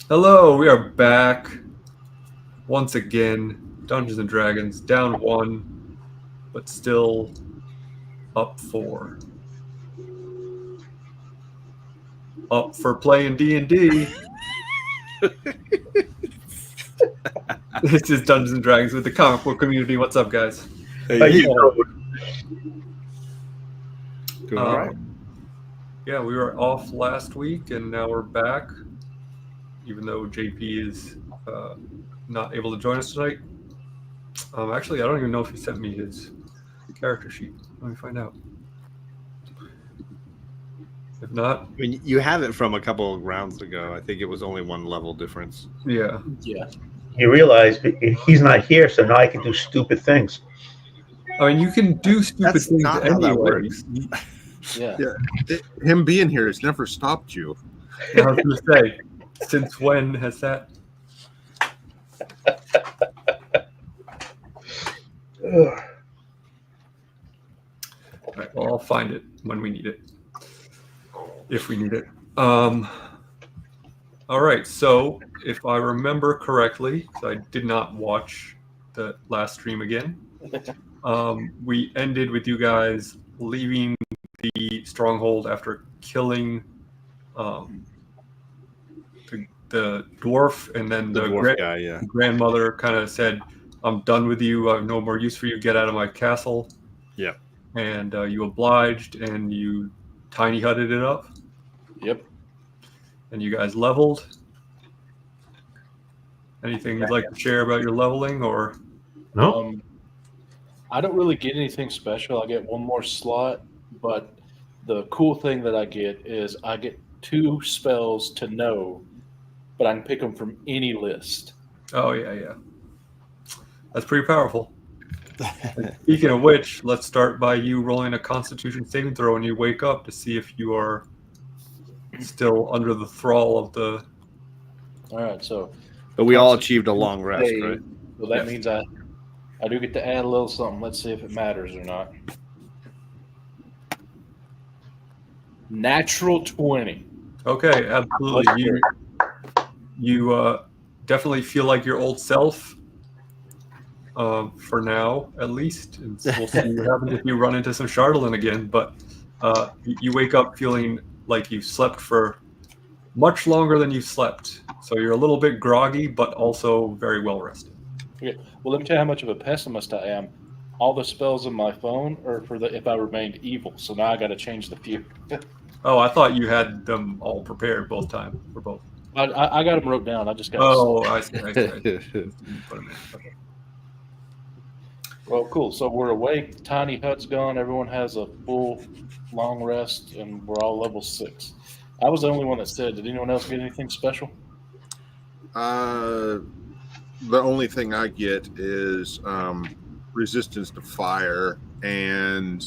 Hello, we are back once again. Dungeons and Dragons down one, but still up four. Up for playing D&D. This is Dungeons and Dragons with the comic book community. What's up, guys? Hey, Doing all right. Yeah, we were off last week, and now we're back. Even though JP is not able to join us tonight. Actually, I don't even know if he sent me his character sheet. Let me find out. If not, I mean, you have it from a couple of rounds ago. I think it was only one level difference. yeah. You realize he's not here, so now I can do stupid things. I mean, you can do stupid That's things not how that anyway. works. Yeah. Him being here has never stopped you. I was going to say, since when has that? All right, well, I'll find it when we need it, if we need it. All right, so if I remember correctly, because I did not watch the last stream again, we ended with you guys leaving the stronghold after killing the dwarf, and then the dwarf guy, yeah. grandmother kind of said, "I'm done with you. I have no more use for you. Get out of my castle." Yeah. And you obliged, and you tiny hutted it up. Yep. And you guys leveled. Anything you'd like to share about your leveling, or? No. I don't really get anything special. I get one more slot, but the cool thing that I get is I get 2 spells to know, but I can pick them from any list. Oh, yeah. That's pretty powerful. Speaking of which, let's start by you rolling a Constitution saving throw when you wake up to see if you are still under the thrall of the... All right, so... But we all achieved a long rest, right? Well, that means I do get to add a little something. Let's see if it matters or not. Natural 20. Okay, absolutely. You definitely feel like your old self, for now, at least. And we'll see what happens if you run into some Charlatan again. But you wake up feeling like you've slept for much longer than you've slept. So you're a little bit groggy, but also very well rested. Okay. Well, let me tell you how much of a pessimist I am. All the spells on my phone are for if I remained evil. So now I got to change the few. Oh, I thought you had them all prepared both times for both. I got them wrote down. I just got. Oh, I see. Put them in. Okay. Well, cool. So we're awake. Tiny hut's gone. Everyone has a full long rest, and we're all level 6. I was the only one that said. Did anyone else get anything special? The only thing I get is resistance to fire, and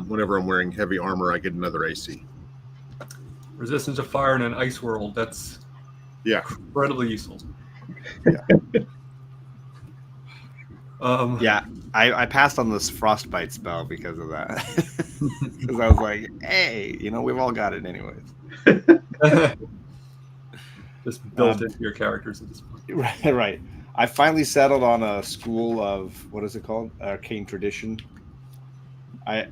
whenever I'm wearing heavy armor, I get another AC. Resistance to fire in an ice world. That's incredibly useful. Yeah. I passed on this frostbite spell because of that. Because I was like, hey, we've all got it anyways. Just built into your characters at this point. Right. I finally settled on a school of, what is it called? Arcane Tradition. I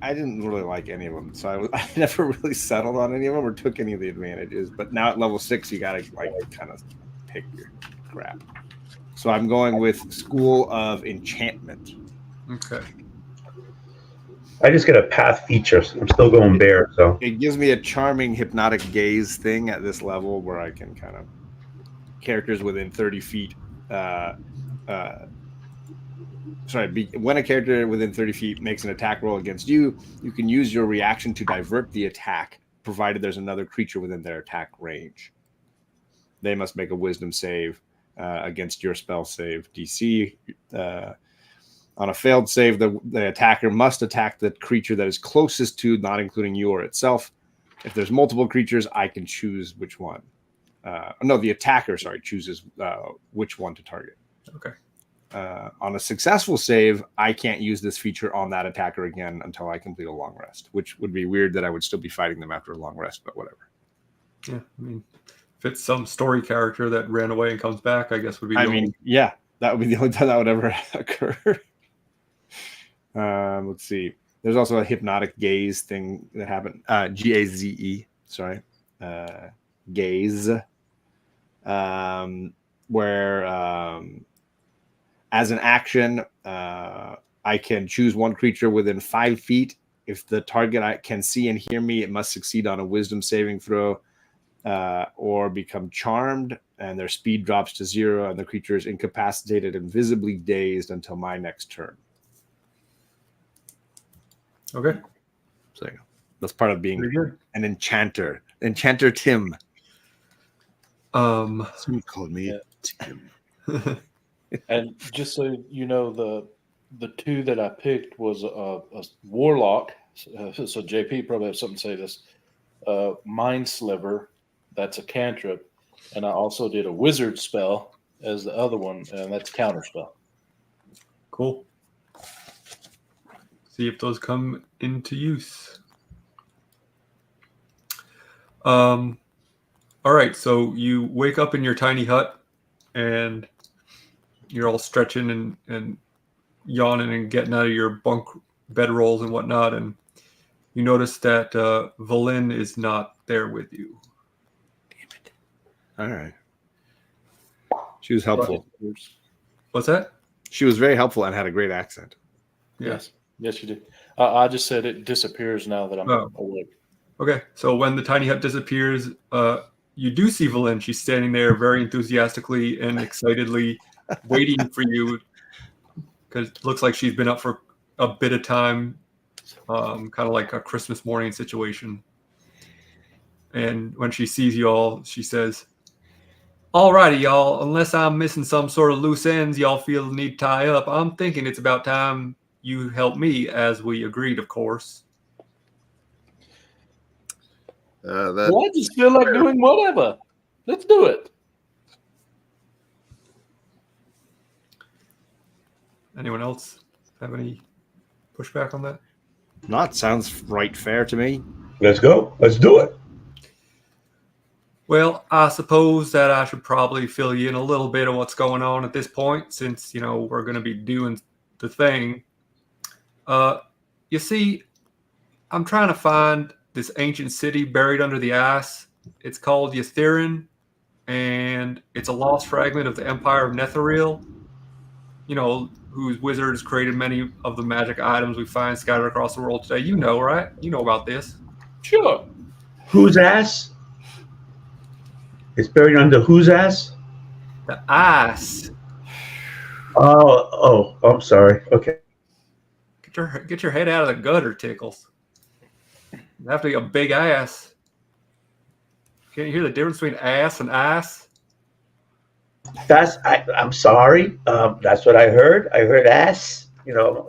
didn't really like any of them, so I never really settled on any of them or took any of the advantages. But now at level 6, you gotta kind of pick your crap. So I'm going with School of Enchantment. Okay. I just get a path feature. So I'm still going bear. So it gives me a charming hypnotic gaze thing at this level where I can kind of characters within 30 feet. When a character within 30 feet makes an attack roll against you, you can use your reaction to divert the attack, provided there's another creature within their attack range. They must make a wisdom save against your spell save DC. On a failed save, the attacker must attack the creature that is closest to, not including you or itself. If there's multiple creatures, I can choose which one. The attacker, chooses which one to target. Okay. On a successful save, I can't use this feature on that attacker again until I complete a long rest, which would be weird that I would still be fighting them after a long rest, but whatever. Yeah, I mean, If it's some story character that ran away and comes back, I guess would be. The I only... mean, yeah, that would be the only time that would ever occur. Let's see. There's also a hypnotic gaze thing that happened. Gaze, sorry, gaze, where as an action, I can choose one creature within 5 feet. If the target can see and hear me, it must succeed on a Wisdom saving throw, or become charmed, and their speed drops to 0, and the creature is incapacitated and visibly dazed until my next turn. Okay. So that's part of being Pretty good. an enchanter. Enchanter Tim. Someone called me Tim. And just so you know, the 2 that I picked was a warlock. So JP probably has something to say to this. Mind Sliver, that's a cantrip, and I also did a wizard spell as the other one, and that's counter spell. Cool. See if those come into use. All right, so you wake up in your tiny hut, and you're all stretching and yawning and getting out of your bunk bedrolls and whatnot, and you notice that Valin is not there with you. Damn it. All right. She was helpful. What's that? She was very helpful and had a great accent. Yes, yes, you did. I just said it disappears now that I'm awake. Okay, so when the tiny hut disappears, you do see Valin. She's standing there very enthusiastically and excitedly waiting for you, because it looks like she's been up for a bit of time, kind of like a Christmas morning situation. And when she sees you all, she says, "All righty, y'all, unless I'm missing some sort of loose ends y'all feel the need to tie up, I'm thinking it's about time you help me, as we agreed, of course." Well, I just feel like doing whatever. Let's do it. Anyone else have any pushback on that? Not sounds right fair to me. Let's go. Let's do it. Well, I suppose that I should probably fill you in a little bit of what's going on at this point, since, we're going to be doing the thing. You see, I'm trying to find this ancient city buried under the ice. It's called Ythirin, and it's a lost fragment of the Empire of Netheril, whose wizards created many of the magic items we find scattered across the world today. You know, right? You know about this. Sure. Whose ass? It's buried under whose ass? The ice. Oh, I'm sorry. Okay. Get your head out of the gutter, Tickles. You have to be a big ass. Can't you hear the difference between ass and ice? I'm sorry. That's what I heard. I heard ass. What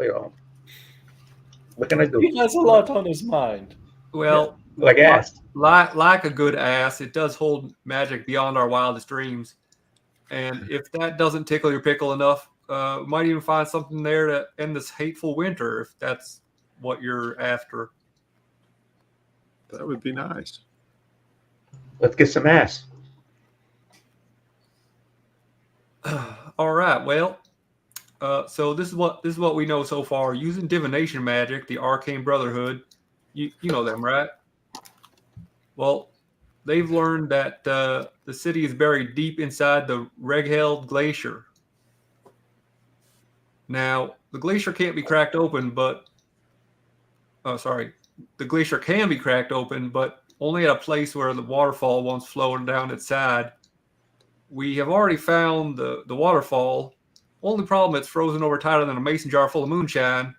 can I do? He has a lot on his mind. Well, Like ass. Like a good ass, it does hold magic beyond our wildest dreams. And if that doesn't tickle your pickle enough, we might even find something there to end this hateful winter, if that's what you're after. That would be nice. Let's get some ass. All right. Well, so this is what we know so far. Using divination magic, the Arcane Brotherhood, you know them, right? Well, they've learned that the city is buried deep inside the Regheld Glacier. Now, the glacier can't be cracked open, the glacier can be cracked open, but only at a place where the waterfall once flowed down its side. We have already found the waterfall. Only problem, it's frozen over tighter than a mason jar full of moonshine.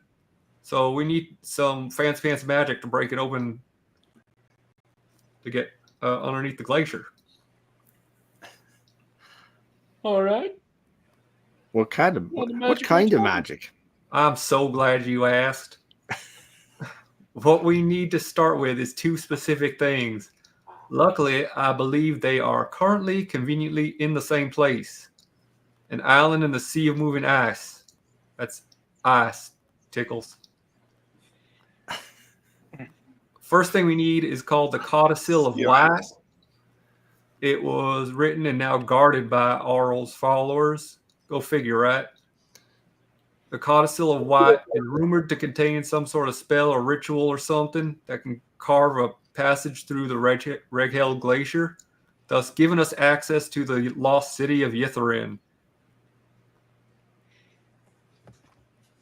So we need some fancy magic to break it open to get underneath the glacier. All right. What kind of magic? I'm so glad you asked. What we need to start with is 2 specific things. Luckily, I believe they are currently conveniently in the same place. An island in the sea of moving ice. That's ice, Tickles. First thing we need is called the Codicil of White. It was written and now guarded by Aurel's followers. Go figure, right? The Codicil of White is rumored to contain some sort of spell or ritual or something that can carve a passage through the Reghel Glacier, thus giving us access to the lost city of Ythryn.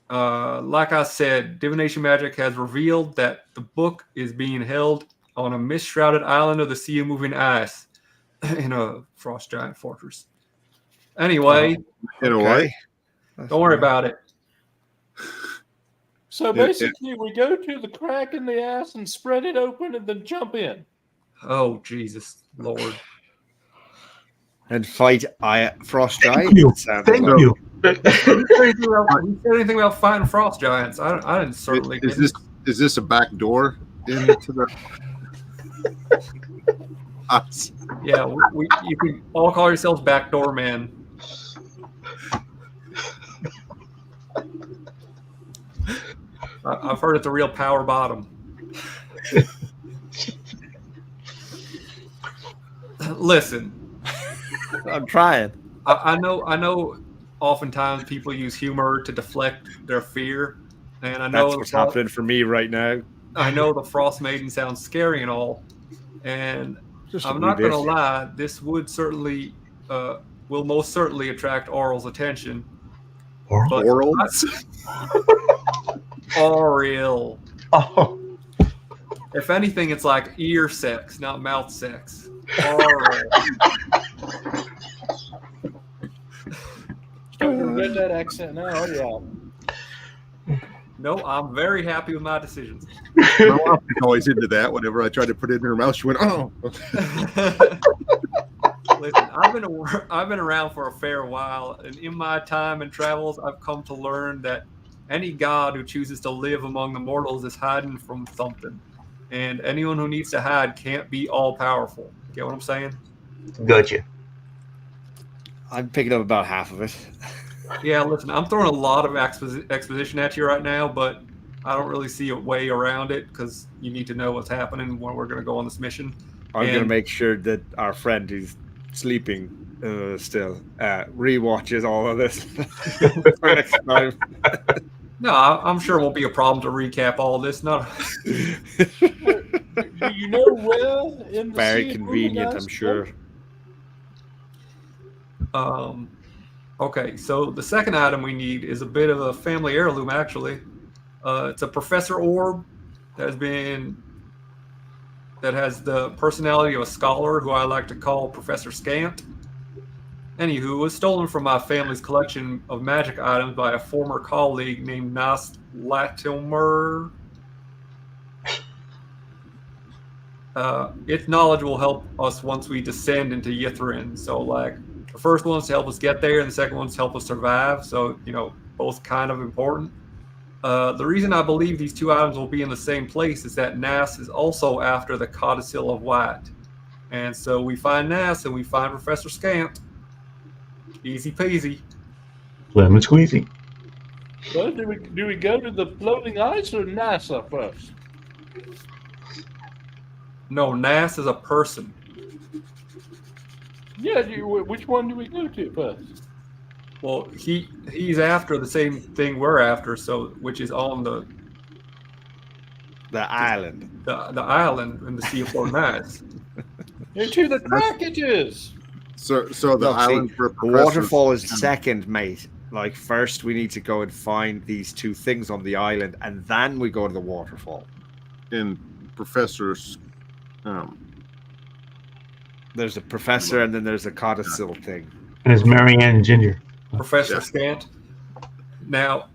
Like I said, divination magic has revealed that the book is being held on a mist-shrouded island of the Sea of Moving Ice in a frost giant fortress. Anyway, In a way. don't worry about it. So basically, we go to the crack in the ice and spread it open and then jump in. Oh, Jesus Lord. And fight frost giants. Thank you. Sounds Thank like- you. Who said anything about fighting frost giants? I didn't certainly. Is this a back door into the? Yeah, you can all call yourselves backdoor men. I've heard it's a real power bottom. Listen, I'm trying. I know. Oftentimes, people use humor to deflect their fear, and I know That's what's happening for me right now. I know the Frostmaiden sounds scary and all, and Just a I'm wee not going to bit. lie. This would certainly, will most certainly attract Aurel's attention. But Oral? Aurel. Oh, If anything, it's like ear sex, not mouth sex. Aurel. Starting to read that accent now. Yeah. No, I'm very happy with my decisions. My wife is always into that. Whenever I tried to put it in her mouth, she went, "Oh." Listen, I've been around for a fair while, and in my time and travels, I've come to learn that any god who chooses to live among the mortals is hiding from something, and anyone who needs to hide can't be all powerful. Get what I'm saying? gotcha. I'm picking up about half of it. Yeah, listen, I'm throwing a lot of exposition at you right now, but I don't really see a way around it because you need to know what's happening when we're going to go on this mission. I'm going to And- make sure that our friend who's sleeping still rewatches all of this for next time. No, I'm sure it won't be a problem to recap all of this. Not Do you know well in the Very sea of convenient, Moving I'm Ice? sure. Okay, so the second item we need is a bit of a family heirloom, actually. It's a professor orb that has the personality of a scholar who I like to call Professor Scant. Anywho, it was stolen from my family's collection of magic items by a former colleague named Nas Latimer. Its knowledge will help us once we descend into Ythryn. So, like, the first one's to help us get there, and the second one's to help us survive. So, both kind of important. The reason I believe these two items will be in the same place is that Nas is also after the Codicil of White. And so we find Nas and we find Professor Scant. Easy peasy. Lemon squeezy. Well, do we go to the floating ice or NASA first? No, Nas is a person. Yeah, which one do we go to first? Well, he's after the same thing we're after, so which is on the island. the island in the Sea of Floating Ice. Into the crackages. So the Look, island see, for the professors- waterfall is second, mate. Like, first we need to go and find these two things on the island, and then we go to the waterfall. in professors. There's a professor, and then there's a codicil thing. And it's Marianne and Ginger. Professor Yeah. Scant. Now,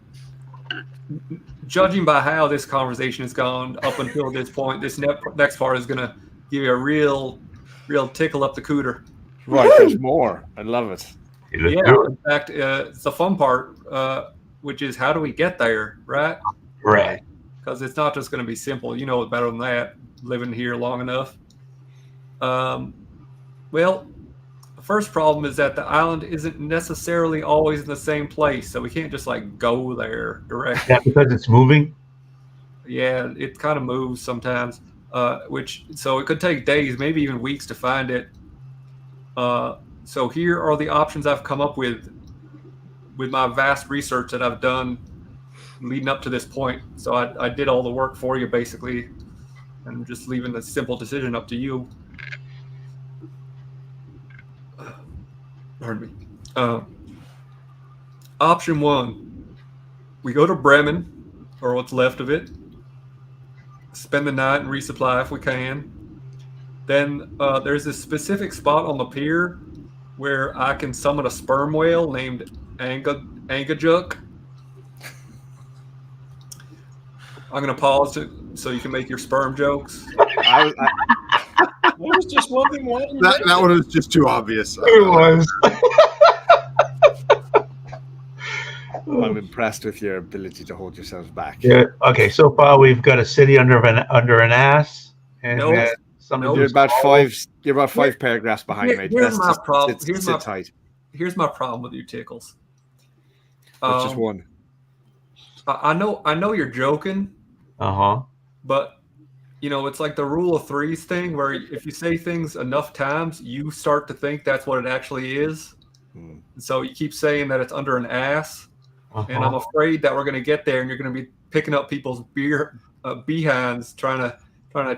judging by how this conversation has gone up until this point, this next part is going to give you a real tickle up the cooter. Right, there's more. I love it. Let's Yeah, do it. in fact, it's the fun part, which is how do we get there, right? Right. Because it's not just going to be simple. You know it better than that, living here long enough. Well, the first problem is that the island isn't necessarily always in the same place, so we can't just like go there directly. That because it's moving? Yeah, it kind of moves sometimes, so it could take days, maybe even weeks to find it. So here are the options I've come up with my vast research that I've done leading up to this point. So I did all the work for you, basically, and I'm just leaving the simple decision up to you. Pardon me. Option 1, we go to Bremen, or what's left of it, spend the night and resupply if we can. Then there's this specific spot on the pier where I can summon a sperm whale named Angajuk. I'm going to pause it so you can make your sperm jokes. I was just wondering why. That one was just too obvious. It was. I'm impressed with your ability to hold yourselves back. Yeah. Okay. So far, we've got a city under an ass, and Nope. something Nope. You're about five paragraphs behind me. Here's my problem. Sit tight. Here's my problem with you, Tickles. That's just one. I know you're joking, but it's like the rule of threes thing, where if you say things enough times, you start to think that's what it actually is. So you keep saying that it's under an ass, and I'm afraid that we're going to get there, and you're going to be picking up people's behinds, trying to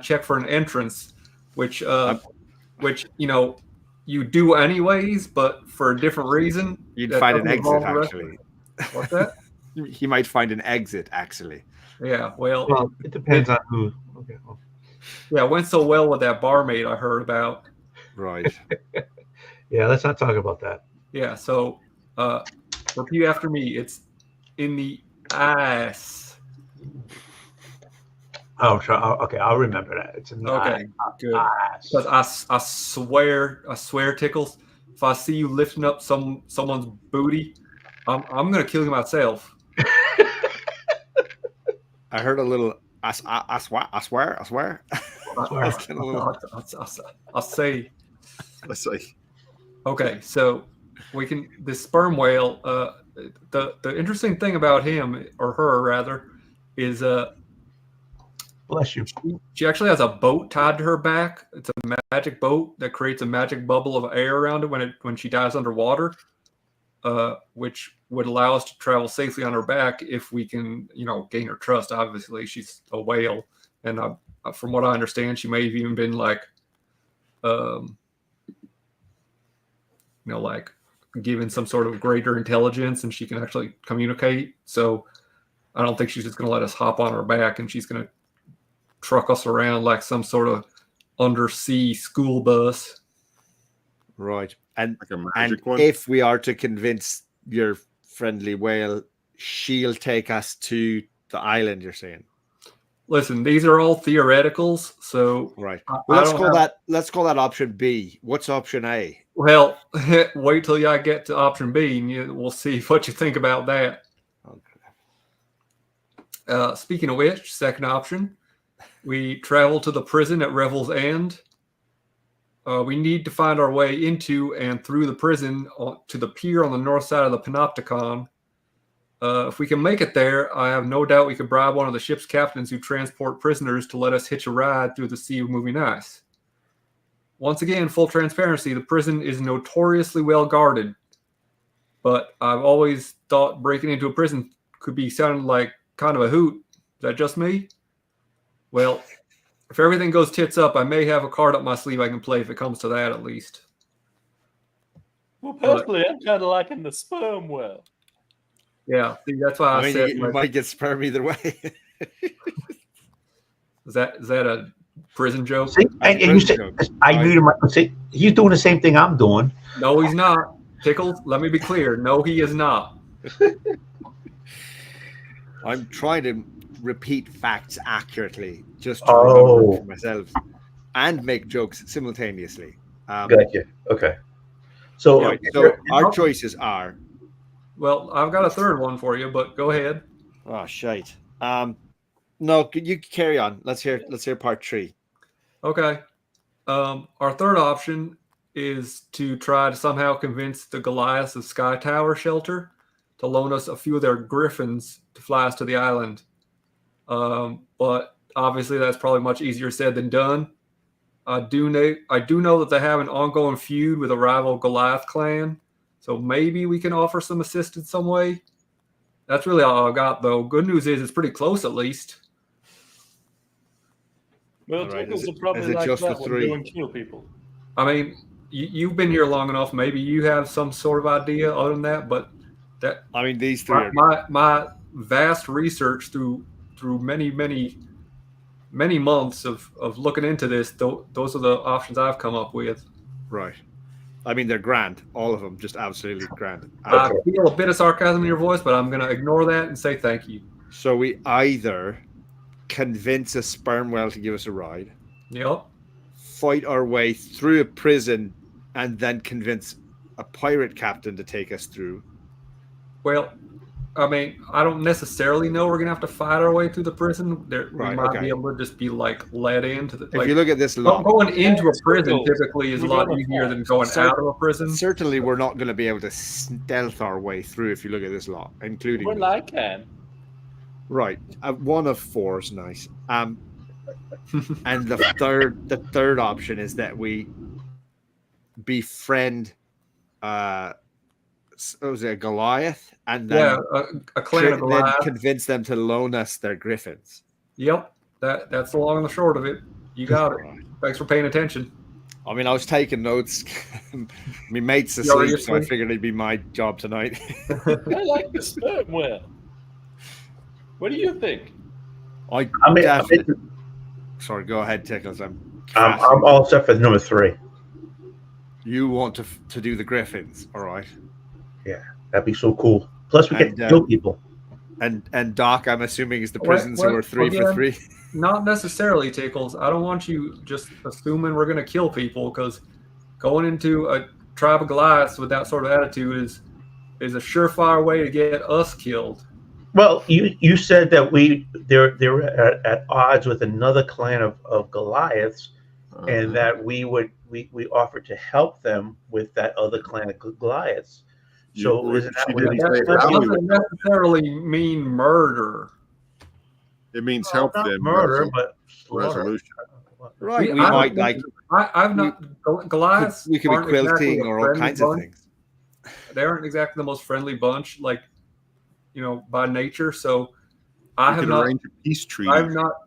check for an entrance, which you do anyways, but for a different reason. You'd find an exit, actually. What's that? He might find an exit, actually. Yeah, well, it depends on who. Okay. Yeah, it went so well with that barmaid I heard about. Right. Yeah, let's not talk about that. Yeah, so repeat after me. It's in the ass. Oh, sure. Okay, I'll remember that. It's in the Okay, good. ass. Because I swear, Tickles, if I see you lifting up someone's booty, I'm gonna kill you myself. I heard a little. I swear. I say. Let's say. Okay, so this sperm whale. The interesting thing about him, or her rather, is Bless you. she actually has a boat tied to her back. It's a magic boat that creates a magic bubble of air around it when she dives underwater, which would allow us to travel safely on her back if we can, gain her trust. Obviously, she's a whale, and from what I understand, she may have even been like given some sort of greater intelligence, and she can actually communicate. So I don't think she's just going to let us hop on her back and she's going to truck us around like some sort of undersea school bus. Right. And, Like a magic one? if we are to convince your friendly whale, she'll take us to the island, you're saying? Listen, these are all theoreticals, so Right. I Well, don't let's call that option B. What's option A? well, wait till I get to option B, and we'll see what you think about that. Okay. Speaking of which, second option, we travel to the prison at Revel's End. We need to find our way into and through the prison to the pier on the north side of the Panopticon. If we can make it there, I have no doubt we could bribe one of the ship's captains who transport prisoners to let us hitch a ride through the sea of moving ice. Once again, full transparency, the prison is notoriously well guarded, but I've always thought breaking into a prison could be sounding like kind of a hoot. Is that just me? Well, if everything goes tits up, I may have a card up my sleeve I can play if it comes to that, at least. Well, personally, I'm kind of liking the sperm whale. Yeah, see, that's why I said you might get sperm either way. Is that a prison joke? See, and you say, I knew him. See, he's doing the same thing I'm doing. No, he's not. Tickles, let me be clear. No, he is not. I'm trying to repeat facts accurately just to remember for myself and make jokes simultaneously. Gotcha. Okay. So, Right, so our choices are. Well, I've got a third one for you, but go ahead. Oh, shite. No, you carry on. Let's hear part 3. Okay. Our third option is to try to somehow convince the Goliaths of Sky Tower Shelter to loan us a few of their griffins to fly us to the island. But obviously that's probably much easier said than done. I do know that they have an ongoing feud with a rival Goliath clan, so maybe we can offer some assistance some way. That's really all I got, though. Good news is it's pretty close, at least. Well, All right, Tickles is will it- probably is it like just the that one, three? go and kill people. I mean, you've been here long enough. Maybe you have some sort of idea other than that, but that I mean, these three my, are. my vast research through many months of looking into this, those are the options I've come up with. Right. I mean, they're grand. All of them, just absolutely grand. I feel a bit of sarcasm in your voice, but I'm going to ignore that and say thank you. So we either convince a sperm whale to give us a ride, Yep. fight our way through a prison, and then convince a pirate captain to take us through. Well, I mean, I don't necessarily know we're going to have to fight our way through the prison. We Right, might okay. be able to just be like led into the. If you look at this lot, going into a prison Circles. typically is a We're lot gonna easier fight. than going out of a prison. certainly we're not going to be able to stealth our way through if you look at this lot, including me. Well, I can. Right. One of four is nice. And the third option is that we befriend was it a Goliath, and then A clan of then Goliath. convince them to loan us their griffins. Yep, that's the long and the short of it. You got it. Right. Thanks for paying attention. I mean, I was taking notes. My mate's asleep, so I Seriously? figured it'd be my job tonight. I like the sperm whale. What do you think? I I'm definitely. Sorry, go ahead, Tickles. I'm all set for number 3. You want to do the griffins, all right? That'd be so cool. Plus, we get And, to kill people. And Doc, I'm assuming is the What- prisons who what- are 3 for again? 3. Not necessarily, Tickles. I don't want you just assuming we're going to kill people, because going into a tribe of Goliaths with that sort of attitude is a surefire way to get us killed. Well, you said that they're at odds with another clan of Goliaths, and that we offered to help them with that other clan of Goliaths. So You- isn't that she what didn't it say That how we doesn't would help. necessarily mean murder. It means help Not them. murder, resol- but slaughter. resolution. Right, we I don't might think- like I've not Goliaths. we could be aren't exactly quilting a or all friendly kinds of bunch. things. They aren't exactly the most friendly bunch, like by nature. So I We have could not. arrange a peace treaty.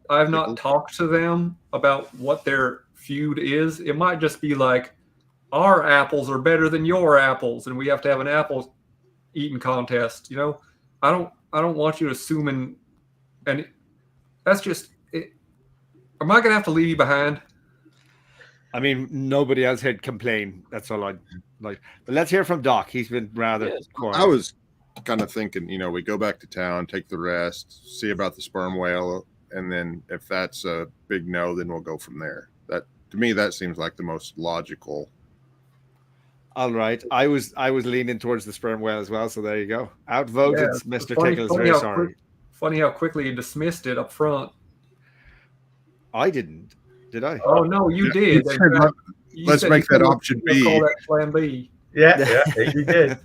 I've not talked to them about what their feud is. It might just be like our apples are better than your apples, and we have to have an apple eating contest. I don't want you assuming, and that's just it. Am I going to have to leave you behind? I mean, nobody else had complained. That's all I like. But let's hear from Doc. He's been rather Yes. quiet. I was kind of thinking, we go back to town, take the rest, see about the sperm whale, and then if that's a big no, then we'll go from there. That to me, that seems like the most logical. All right. I was leaning towards the sperm whale as well, so there you go. Outvoted, Yeah, Mr. funny- Tickles. funny Very how sorry. Funny how quickly you dismissed it up front. I didn't. Did I? Oh no, you Yeah, did. you said let's said make you that could- option you could Call B. that Plan B. Yeah, you did.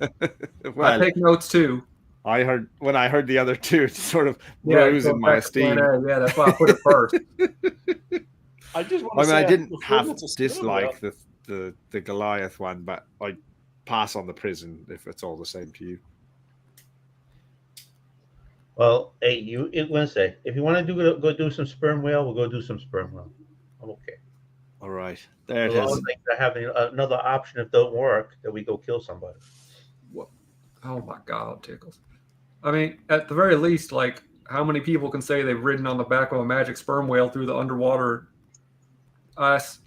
I Well, take notes too. when I heard the other two, it sort of Yeah, rose go in my back to Plan esteem. A. Yeah, that's why I put it first. I just want I to mean, say I didn't before have it's a sperm dislike whale, the Goliath one, but I pass on the prison if it's all the same to you. Well, hey, Wednesday, if you want to go do some sperm whale, we'll go do some sperm whale. I'm okay. All right, there it As long is. as I have another option if it don't work, that we go kill somebody. Oh my God, Tickles. I mean, at the very least, like, how many people can say they've ridden on the back of a magic sperm whale through the underwater ice?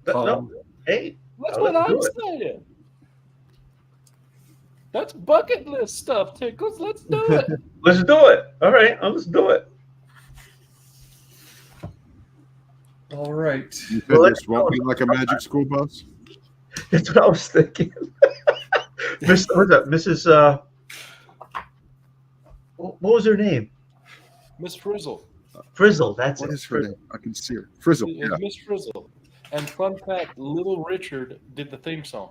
No, hey, That's Now what let's I'm do it. saying. That's bucket list stuff, Tickles. Let's do it. let's do it. All right, let's do it. All right. You said Well, this won't be like a magic school bus. That's what I was thinking. What's that? Mrs. What was her name? Miss Frizzle. Frizzle. That's What it. is her name? I can see her. Frizzle. It's Yeah. Miss Frizzle. And fun fact, Little Richard did the theme song.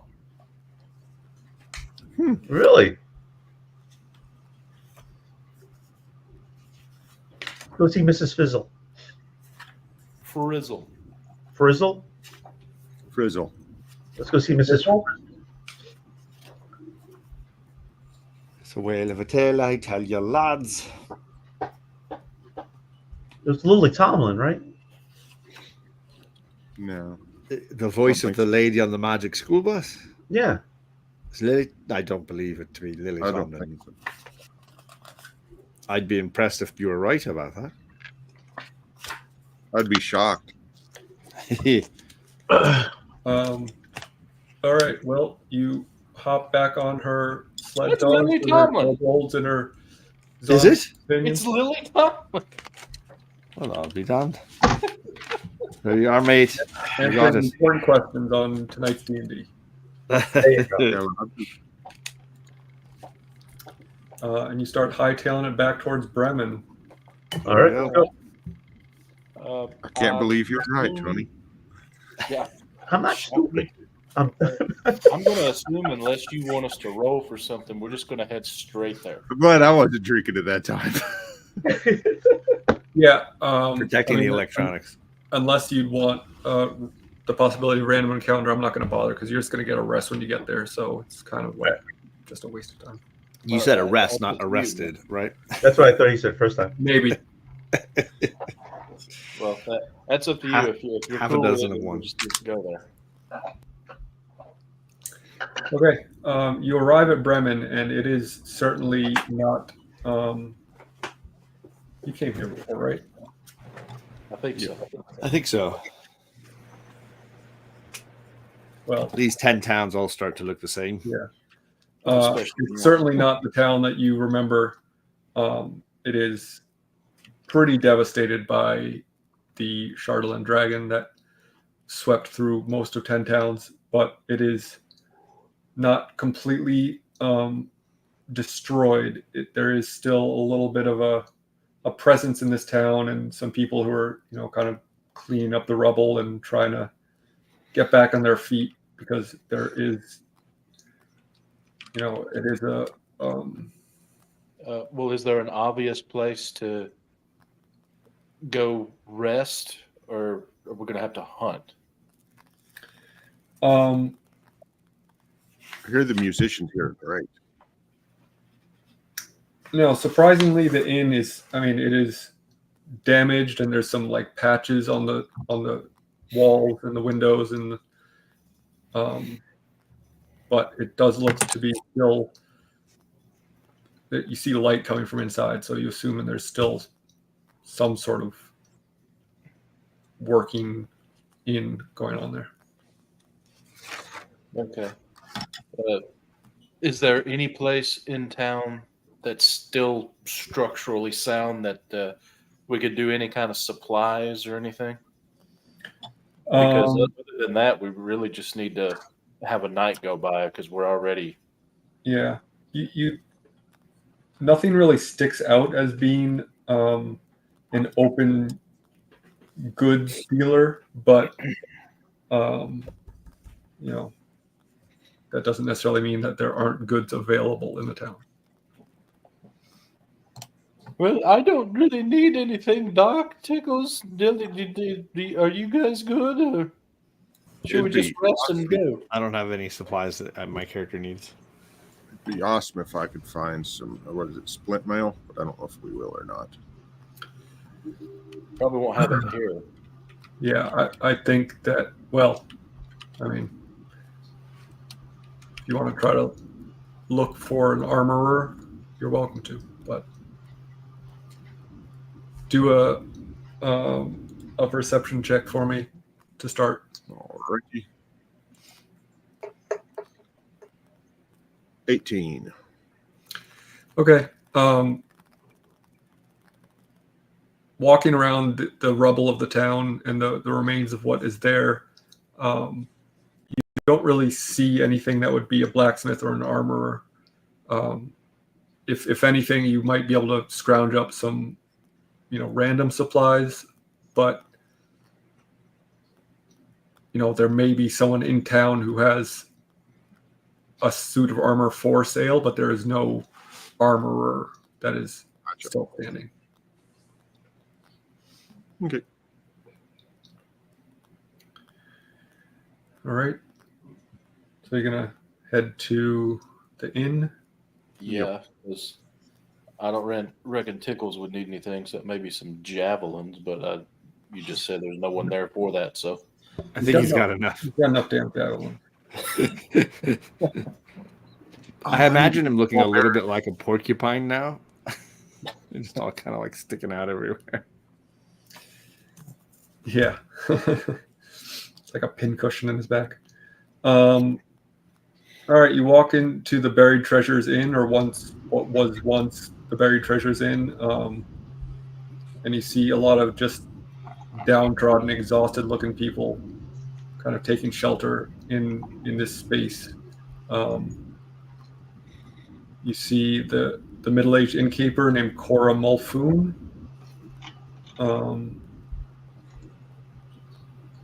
Really? Go see Mrs. Fizzle. Frizzle. Frizzle. Frizzle. Let's go see Mrs. It's a whale of a tale, I tell you, lads. It was Lily Tomlin, right? No. The voice of the lady on the magic school bus? Yeah. It's Lily? I don't believe it to be Lily I don't Tomlin. think so. I'd be impressed if you were right about that. I'd be shocked. All right. Well, you hop back on her sled It's dog Lily with her Tomlin. bolts and her. Is it? Opinion. It's Lily Tomlin. Well, I'll be damned. There you are, mate. You got Answering it. important questions on tonight's D&D. Yeah, And you start hightailing it back towards Bremen. All right. Yeah. Let's go. I can't believe you're right, Tony. Yeah, I'm not stupid. I'm going to assume unless you want us to roll for something, we're just going to head straight there. I'm glad I wasn't drinking at that time. Yeah. Protecting the electronics. Unless you'd want the possibility of random encounter, I'm not going to bother because you're just going to get a rest when you get there. So it's kind of like just a waste of time. You said arrest, not arrested, right? That's what I thought you said first time. Maybe. Well, that's up to you. If you're half cool a dozen with of it, one. just go there. Okay. You arrive at Bremen, and it is certainly not. You came here before, right? I think so. I think so. Well, These 10 towns all start to look the same. yeah. Especially It's certainly not the town that you remember. It is pretty devastated by the Chardelin dragon that swept through most of 10 towns, but it is not completely destroyed. There is still a little bit of a presence in this town, and some people who are, kind of cleaning up the rubble and trying to get back on their feet, because there is, it is a. Well, is there an obvious place to go rest, or are we going to have to hunt? I hear the musicians here are great. No, surprisingly, the inn is. It is damaged, and there's some like patches on the walls and the windows, and but it does look to be still. You see light coming from inside, so you assume that there's still some sort of working inn going on there. Okay. Is there any place in town that's still structurally sound that we could do any kind of supplies or anything? Because other than that, we really just need to have a night go by because we're already. Yeah, you nothing really sticks out as being an open goods dealer, but that doesn't necessarily mean that there aren't goods available in the town. Well, I don't really need anything, Doc. Tickles, are you guys good? Or should we just rest and go? I don't have any supplies that my character needs. It'd be awesome if I could find some, splint mail, but I don't know if we will or not. Probably won't have it here. Yeah, I think that, if you want to try to look for an armorer, you're welcome to, but do a perception check for me to start. Alrighty. 18. Okay. Walking around the rubble of the town and the remains of what is there, you don't really see anything that would be a blacksmith or an armorer. If anything, you might be able to scrounge up some, random supplies, but there may be someone in town who has a suit of armor for sale, but there is no armorer that is still standing. Okay. All right. So you're gonna head to the inn. Yeah, because I don't reckon Tickles would need anything except maybe some javelins, but you just said there's no one there for that, so. I think he's got enough. He's got enough damn javelin. I imagine him looking a little bit like a porcupine now. It's just all kind of like sticking out everywhere. Yeah. It's like a pincushion in his back. All right, you walk into the Buried Treasures Inn, or what was once the Buried Treasures Inn, and you see a lot of just downtrodden, exhausted-looking people kind of taking shelter in this space. You see the middle-aged innkeeper named Cora Mulfoon,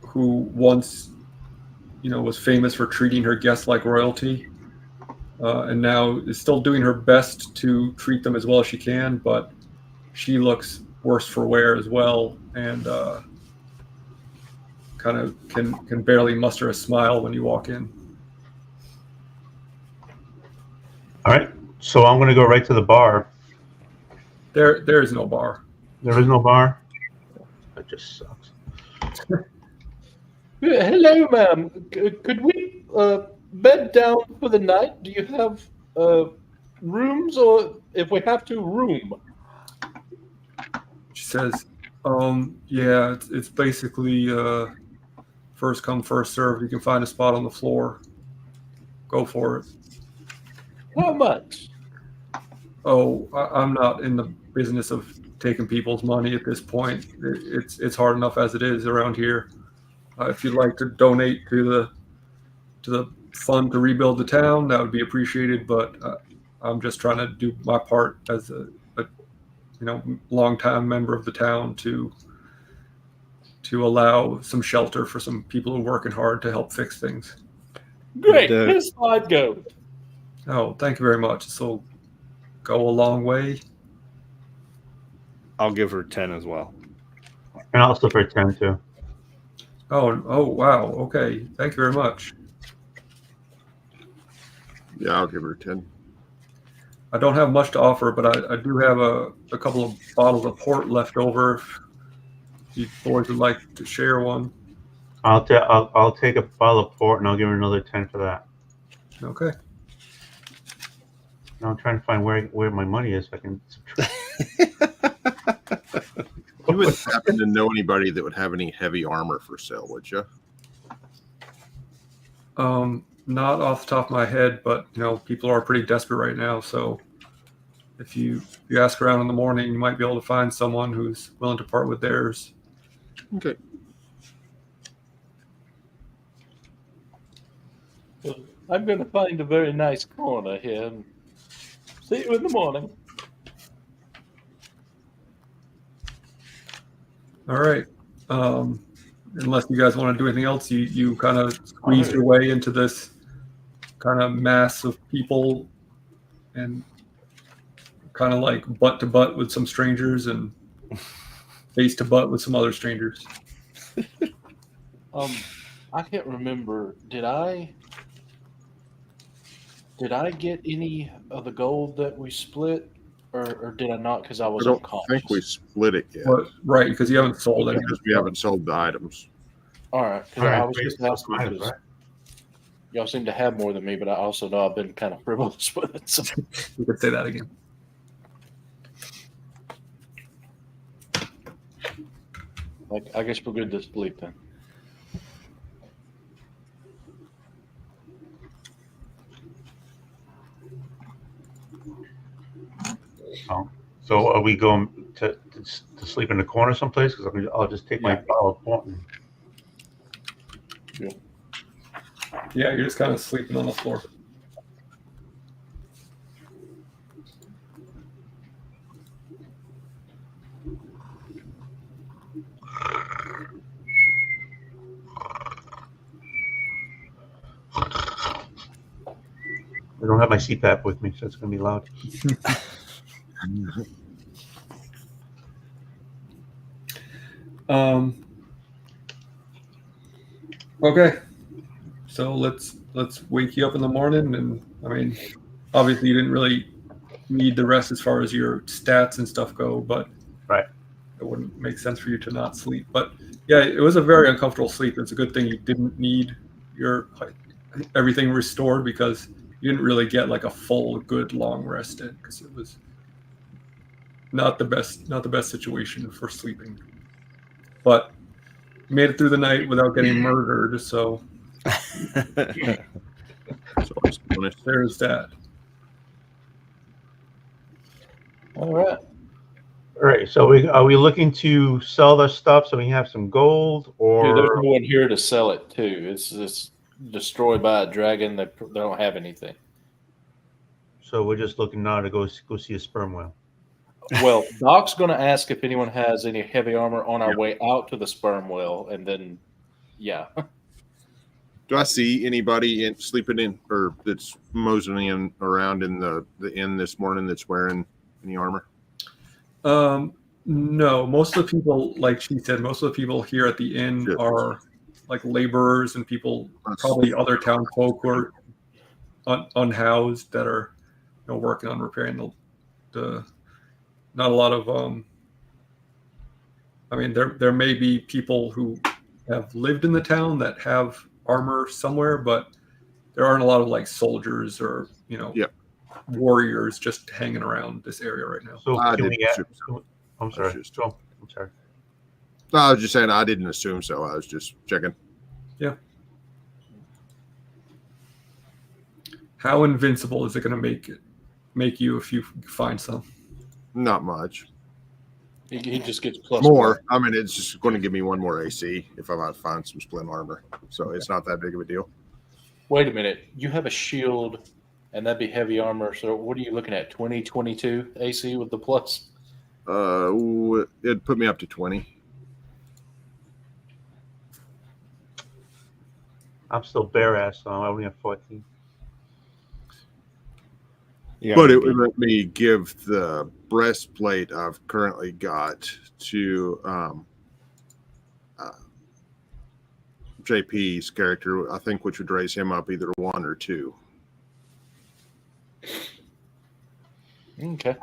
who once, was famous for treating her guests like royalty, and now is still doing her best to treat them as well as she can, but she looks worse for wear as well, and kind of can barely muster a smile when you walk in. All right. So I'm going to go right to the bar. There is no bar. There is no bar. That just sucks. Hello, ma'am. Could we bed down for the night? Do you have rooms, or if we have to, room? She says, yeah, it's basically first come, first serve. You can find a spot on the floor. Go for it. How much? Oh, I'm not in the business of taking people's money at this point. It's hard enough as it is around here. If you'd like to donate to the fund to rebuild the town, that would be appreciated. But I'm just trying to do my part as a longtime member of the town to allow some shelter for some people who are working hard to help fix things. Great. Here's slide go. Oh, thank you very much. This will go a long way. I'll give her 10 as well. And I'll slip her 10 too. Oh, wow. Okay. Thank you very much. Yeah, I'll give her 10. I don't have much to offer, but I do have a couple of bottles of port left over. If you boys would like to share one. I'll take a bottle of port and I'll give her another 10 for that. Okay. Now I'm trying to find where my money is. So I can subtract. You wouldn't happen to know anybody that would have any heavy armor for sale, would you? Not off the top of my head, but people are pretty desperate right now. So if you ask around in the morning, you might be able to find someone who's willing to part with theirs. Okay. I'm going to find a very nice corner here. And see you in the morning. All right. Unless you guys want to do anything else, you kind of squeeze your way into this kind of mass of people and kind of like butt to butt with some strangers and face to butt with some other strangers. I can't remember. Did I get any of the gold that we split, or did I not? Because I was I don't unconscious. think we split it yet. Well, right, because you haven't sold any. Because we haven't sold the items. All right, because I was just asking because y'all seem to have more than me, but I also know I've been kind of frivolous with it. So. You could say that again. Like, I guess we're good to sleep then. Oh. So are we going to sleep in the corner someplace? Because I'll just take my bottle of port. Yeah, you're just kind of sleeping on the floor. I don't have my CPAP with me, so it's going to be loud. Okay. So let's wake you up in the morning, and I mean, obviously you didn't really need the rest as far as your stats and stuff go, but Right. it wouldn't make sense for you to not sleep. But yeah, it was a very uncomfortable sleep. It's a good thing you didn't need your everything restored, because you didn't really get like a full good long rest in, because it was not the best situation for sleeping. But you made it through the night without getting murdered, so So it's bonus. there's that. All right. All right. So are we looking to sell the stuff so we have some gold, Dude, there's or no one here to sell it to. It's destroyed by a dragon. They don't have anything. so we're just looking now to go see a sperm whale? Well, Doc's going to ask if anyone has any heavy armor on our way out to the sperm whale, and then, yeah. Do I see anybody sleeping in or that's moseying in around in the inn this morning that's wearing any armor? No, most of the people, like she said, most of the people here at the inn are like laborers and people, probably other town folk who are unhoused that are, working on repairing the not a lot of I mean, there may be people who have lived in the town that have armor somewhere, but there aren't a lot of like soldiers or warriors just hanging around this area right now. So I can we didn't get? assume I'm sorry. I'm sorry. No, I was just saying I didn't assume so. I was just checking. Yeah. How invincible is it going to make you if you find some? Not much. He just gets plus More. I mean, it's just going to give me one more AC if I might find some splint armor. So it's not that big of a deal. Wait a minute. You have a shield, and that'd be heavy armor. So what are you looking at? 20, 22 AC with the plus? It'd put me up to 20. I'm still bare ass, so I only have 14. Yeah, But it would let me give the breastplate I've currently got to JP's character, I think, which would raise him up either 1 or 2. Okay.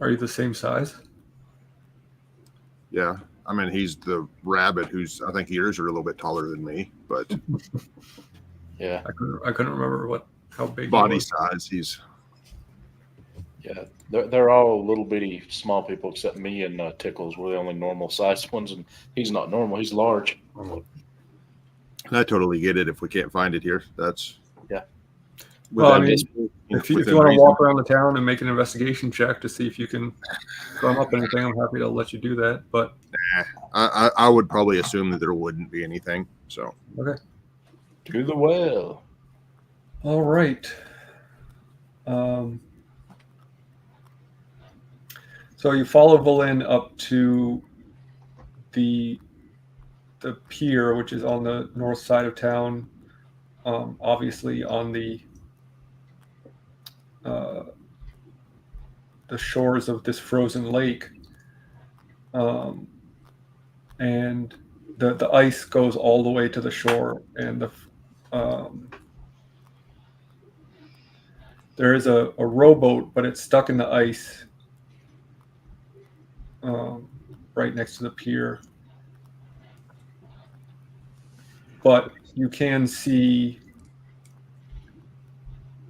Are you the same size? Yeah. I mean, he's the rabbit I think ears are a little bit taller than me, but Yeah. I couldn't remember how big body he was. size, he's. Yeah. They're all little bitty small people except me and Tickles. We're the only normal sized ones, and he's not normal. He's large. I totally get it if we can't find it here. That's Yeah. Well, I mean, if you want to walk around the town and make an investigation check to see if you can drum up anything, I'm happy to let you do that. But I would probably assume that there wouldn't be anything. So okay. To the well. All right. So you follow Valin up to the pier, which is on the north side of town, obviously on the shores of this frozen lake, and the ice goes all the way to the shore, and there is a rowboat, but it's stuck in the ice right next to the pier. But you can see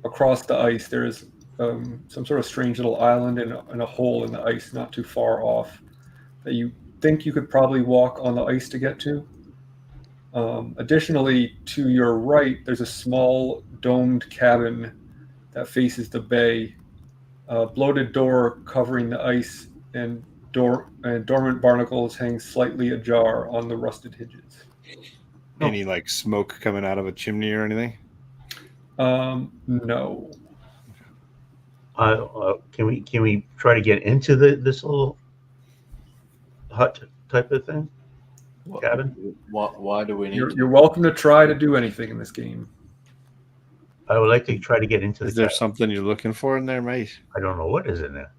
across the ice there is some sort of strange little island and a hole in the ice not too far off that you think you could probably walk on the ice to get to. Additionally, to your right, there's a small domed cabin that faces the bay. A bloated door covering the ice and dormant barnacles hang slightly ajar on the rusted hinges. Any like smoke coming out of a chimney or anything? No. Can we try to get into this little hut type of thing? Cabin? Why do we need to? You're welcome to try to do anything in this game. I would like to try to get into Is the there cabin. something you're looking for in there, mate? I don't know what is in there,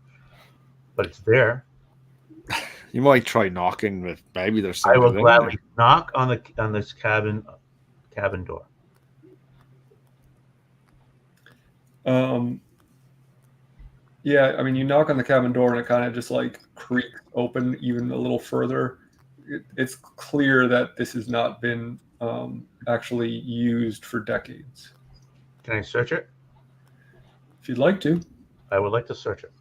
but it's there. You might try knocking, but maybe there's I something will in gladly there. knock on this cabin door. Yeah, I mean, you knock on the cabin door and it kind of just like creaks open even a little further. It's clear that this has not been actually used for decades. Can I search it? If you'd like to. I would like to search it.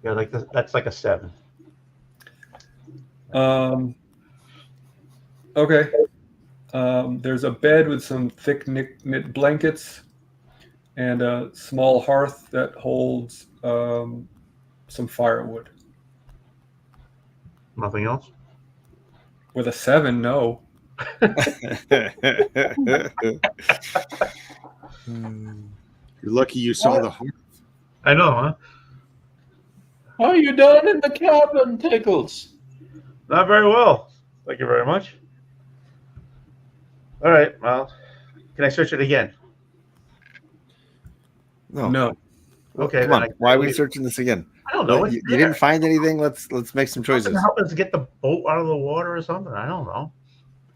Yeah, like that's like a 7. Okay. There's a bed with some thick knit blankets and a small hearth that holds some firewood. Nothing else? With a 7, no. You're lucky you saw the heart. I know, huh? How are you doing in the cabin, Tickles? Not very well. Thank you very much. All right. Well, can I search it again? No. No. Okay. Come then on. Why are we searching this again? I don't know. You didn't find anything? Let's make some choices. Help us get the boat out of the water or something. I don't know.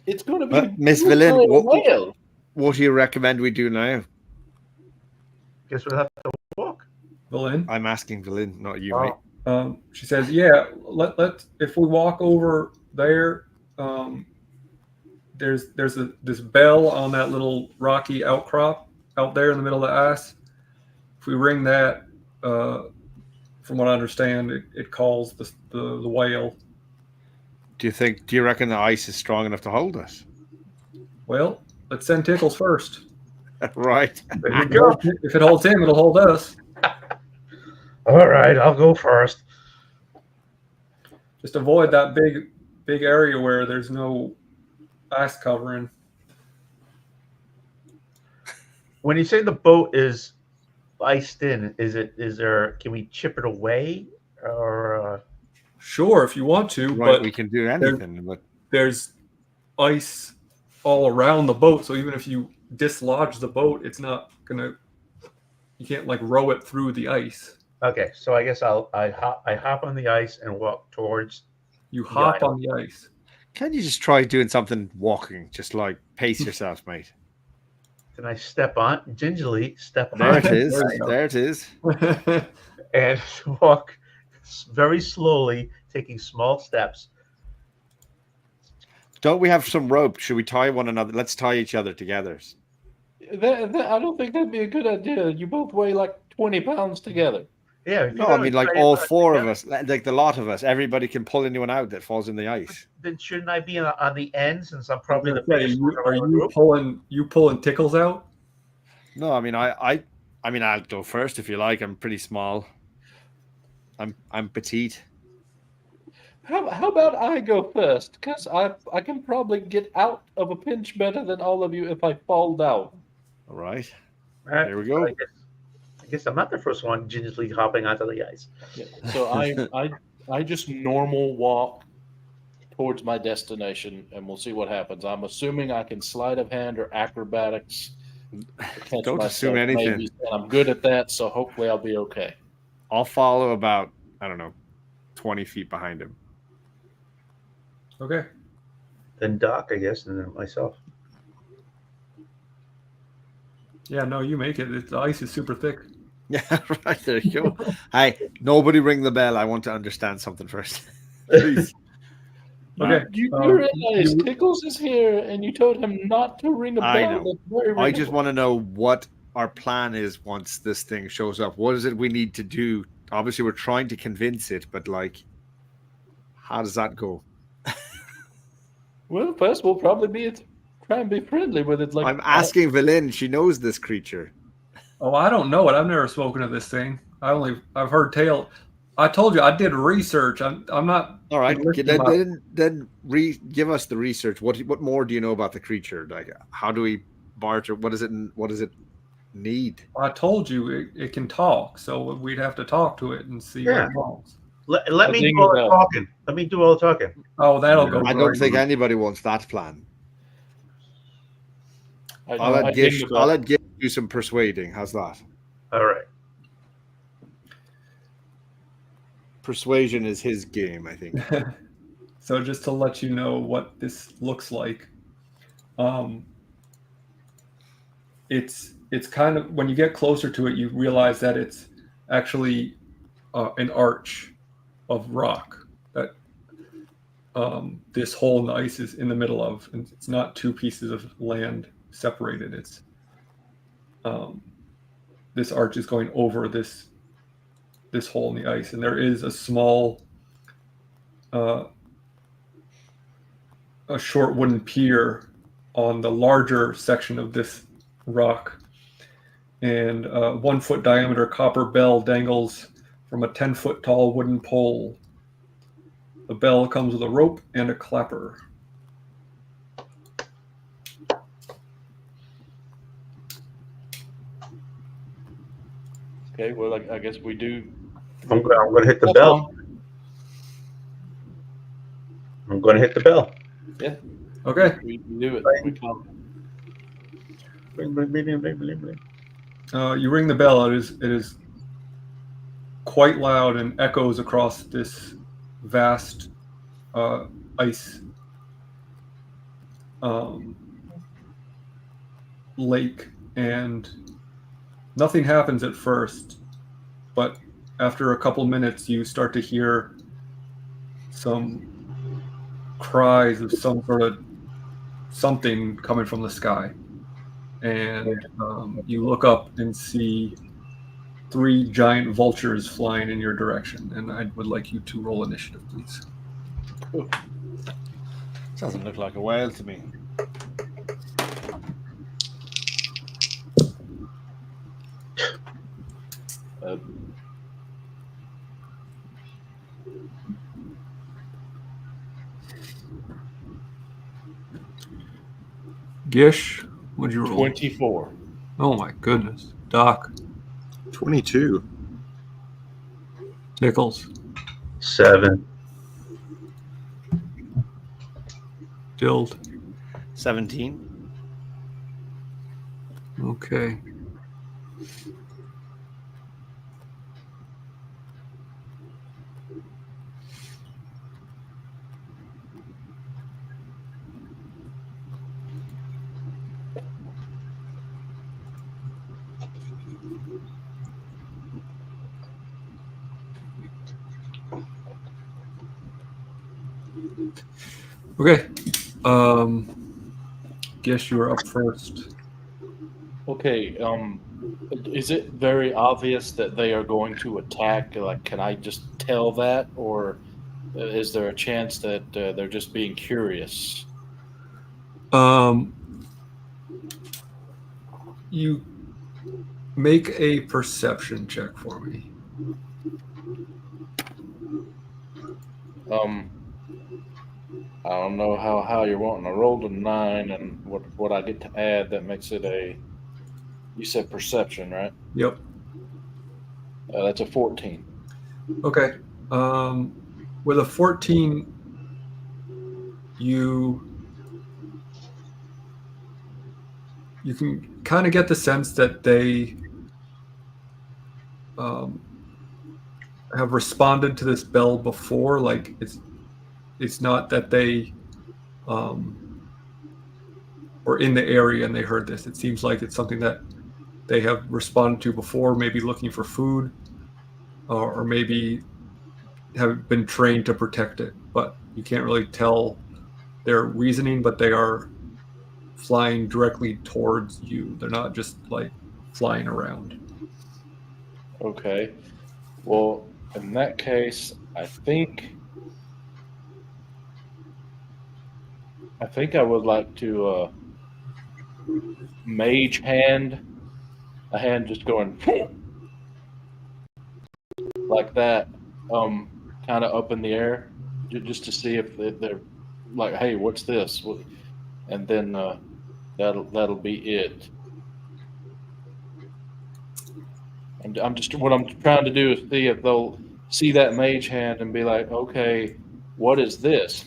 It's going to be Miss a Villain, whale. what do you recommend we do now? Guess we'll have to walk. Villain. I'm asking Villain, not you, mate. She says, "Yeah, let if we walk over there, there's this bell on that little rocky outcrop out there in the middle of the ice. If we ring that, from what I understand, it calls the whale. Do you reckon the ice is strong enough to hold us? Well, let's send Tickles first. Right. There you go. If it holds him, it'll hold us. All right. I'll go first. Just avoid that big area where there's no ice covering." When you say the boat is iced in, can we chip it away or? Sure, if you want to, Right, but we can do anything. But there's ice all around the boat, so even if you dislodge the boat, it's not gonna. You can't like row it through the ice. Okay, so I guess I hop on the ice and walk towards. You hop on the ice. can you just try doing something walking? Just like pace yourself, mate. Then I step on gingerly, step There on it is. There you go. There it is. and walk very slowly, taking small steps. Don't we have some rope? Should we tie one another? Let's tie each other together. I don't think that'd be a good idea. You both weigh like 20 pounds together. Yeah. if you No, I don't mean like tie all it four of together, us, like the lot of us. Everybody can pull anyone out that falls in the ice. Then shouldn't I be on the end since I'm probably the Okay, biggest one are of our you group? pulling Tickles out? No, I mean I mean I'll go first if you like. I'm pretty small. I'm petite. How about I go first? Because I can probably get out of a pinch better than all of you if I fall down. All right. All right, Here we go. I guess I'm not the first one gingerly hopping onto the ice. Yeah. So I just normal walk towards my destination, and we'll see what happens. I'm assuming I can sleight of hand or acrobatics. Catch Don't assume anything. maybe, and I'm good at that, so hopefully I'll be okay. I'll follow about, I don't know, 20 feet behind him. Okay. Then Doc, I guess, and then myself. Yeah, no, you make it. The ice is super thick. Yeah, right. There you go. Hey, nobody ring the bell. I want to understand something first. Please. Okay. You realize Tickles is here, and you told him not to ring a bell. I know. That's very I just reasonable. want to know what our plan is once this thing shows up. What is it we need to do? Obviously, we're trying to convince it, but like, how does that go? Well, first we'll probably try and be friendly with it. Like I'm asking Velin. She knows this creature. Oh, I don't know it. I've never spoken of this thing. I've heard tale. I told you I did research. I'm not. All right. enlisting Then give us the research. What more do you know about the creature? Like, how do we barter? What does it need? I told you it can talk, so we'd have to talk to it and see Yeah. what it wants. Let me do all the talking. Let me do all the talking. Oh, that'll go. I don't right. think anybody wants that plan. I'll I let ding Gish the bell. do some persuading. How's that? All right. Persuasion is his game, I think. So just to let you know what this looks like, it's kind of, when you get closer to it, you realize that it's actually an arch of rock that this hole in the ice is in the middle of, and it's not two pieces of land separated. It's this arch is going over this hole in the ice, and there is a small a short wooden pier on the larger section of this rock, and a 1 foot diameter copper bell dangles from a 10-foot tall wooden pole. The bell comes with a rope and a clapper. Okay, well, I guess we do. I'm going to hit the That's bell. fine. I'm going to hit the bell. Yeah, Okay. we do it. We come. Bling, bling, bling, bling, bling, bling. You ring the bell. It is quite loud and echoes across this vast ice lake, and nothing happens at first, but after a couple minutes you start to hear some cries of some sort of something coming from the sky, and you look up and see 3 giant vultures flying in your direction, and I would like you to roll initiative, please. Doesn't look like a whale to me. Gish, what'd you roll? 24. Oh my goodness. Doc, 22. Nichols, 7. Dild. 17. Okay. Okay. Guess you are up first. Okay, is it very obvious that they are going to attack? Like, can I just tell that, or is there a chance that they're just being curious? You make a perception check for me. I don't know how you're wanting to roll to 9, and what I get to add that makes it a. You said perception, right? Yep. That's a 14. Okay. With a 14, you can kind of get the sense that they have responded to this bell before. Like it's not that they were in the area and they heard this. It seems like it's something that they have responded to before, maybe looking for food, or maybe have been trained to protect it. But you can't really tell their reasoning, but they are flying directly towards you. They're not just like flying around. Okay. Well, in that case, I think I would like to mage hand, a hand just going like that, kind of up in the air, just to see if they're like, hey, what's this? And then that'll be it. And what I'm trying to do is see if they'll see that mage hand and be like, okay, what is this?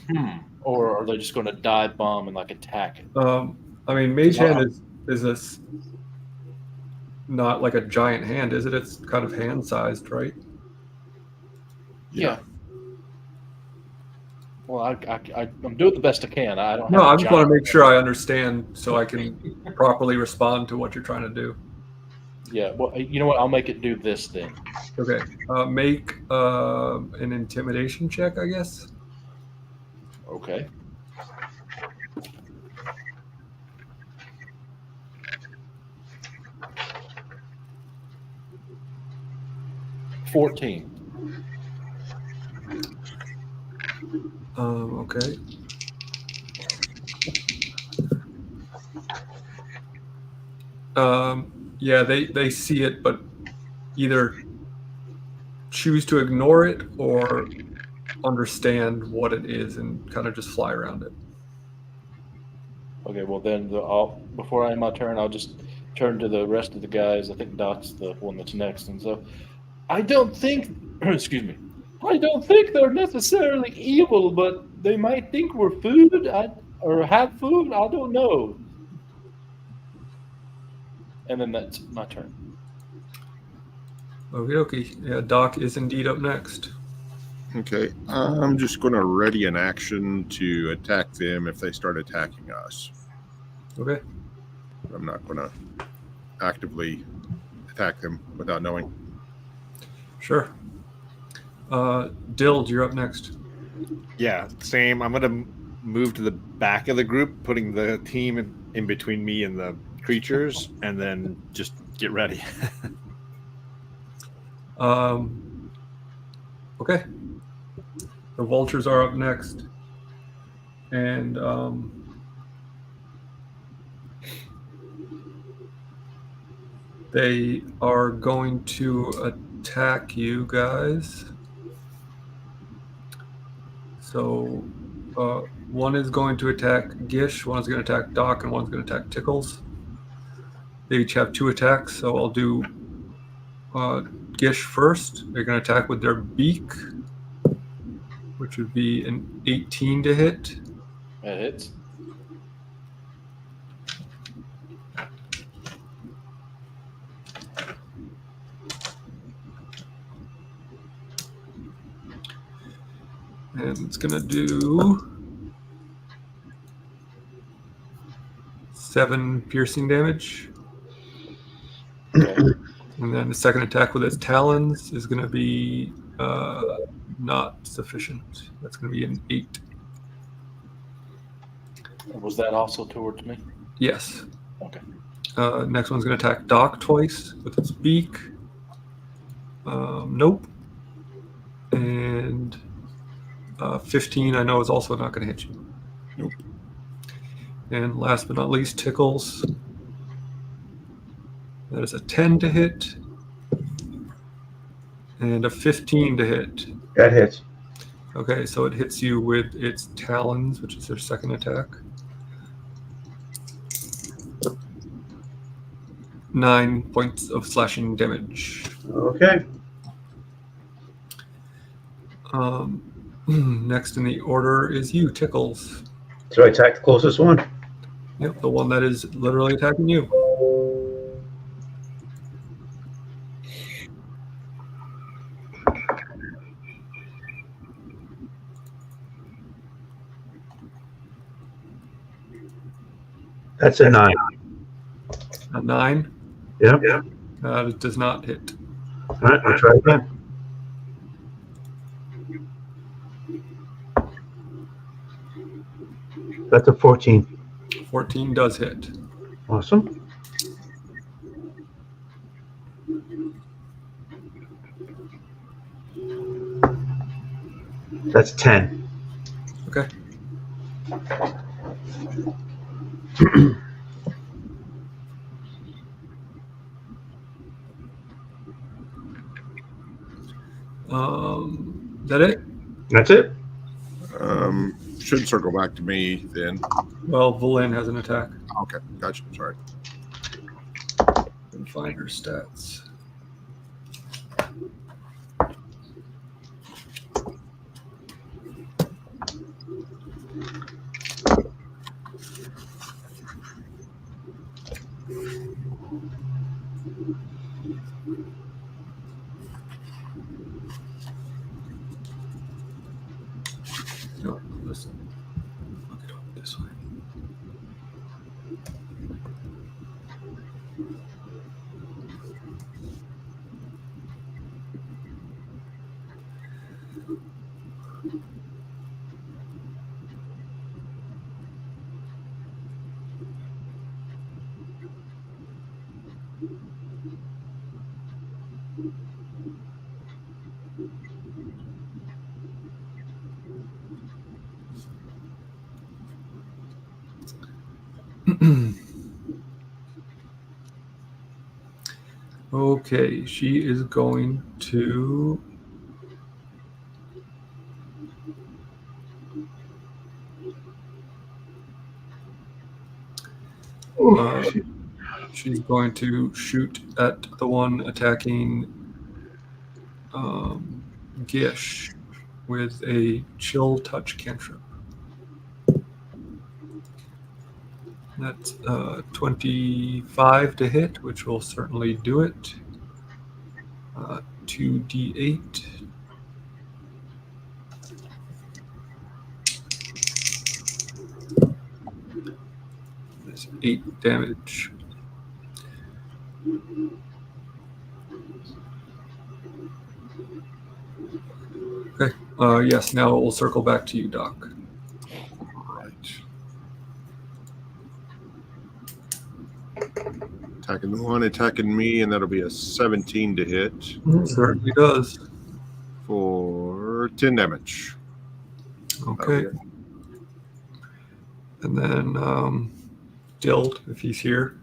Or are they just going to dive bomb and like attack it? I mean, mage hand is this not like a giant hand, is it? It's kind of hand sized, right? Yeah. Well, I'm doing the best I can. I don't. No, have a I just want giant- to make sure I understand so I can properly respond to what you're trying to do. Yeah. Well, you know what? I'll make it do this then. Okay. Make an intimidation check, I guess. Okay. 14. Okay. Yeah, they see it, but either choose to ignore it or understand what it is and kind of just fly around it. Okay. Well, then before I end my turn, I'll just turn to the rest of the guys. I think Doc's the one that's next, and so I don't think. Excuse me. I don't think they're necessarily evil, but they might think we're food. Or have food. I don't know. And then that's my turn. Okie dokie. Yeah, Doc is indeed up next. Okay, I'm just going to ready an action to attack them if they start attacking us. Okay. I'm not going to actively attack them without knowing. Sure. Dild, you're up next. Yeah, same. I'm gonna move to the back of the group, putting the team in between me and the creatures, and then just get ready. Okay. The vultures are up next. And they are going to attack you guys. So one is going to attack Gish, one is going to attack Doc, and one's going to attack Tickles. They each have 2 attacks, so I'll do Gish first. They're going to attack with their beak, which would be an 18 to hit. That hits. And it's going to do 7 piercing damage. Okay. And then the second attack with its talons is going to be not sufficient. That's going to be an 8. Was that also towards me? Yes. Okay. Next one's going to attack Doc twice with its beak. Nope. And 15, I know, is also not going to hit you. Nope. And last but not least, Tickles. That is a 10 to hit. And a 15 to hit. That hits. Okay, so it hits you with its talons, which is their second attack. 9 points of slashing damage. Okay. Next in the order is you, Tickles. So I attack the closest one. Yep, the one that is literally attacking you. That's a 9. A 9. Yep. It does not hit. All right, I'll try again. That's a 14. 14 does hit. Awesome. That's 10. Okay. Is that it? That's it. Should circle back to me then. Well, Valen has an attack. Okay, gotcha. Sorry. And find her stats. Okay, she is going to. She's going to shoot at the one attacking Gish with a chill touch cantrip. That's 25 to hit, which will certainly do it. 2d8. That's 8 damage. Okay. Yes, now we'll circle back to you, Doc. Right. Attacking the one, attacking me, and that'll be a 17 to hit Certainly does. for 10 damage. Okay. And then Dild, if he's here,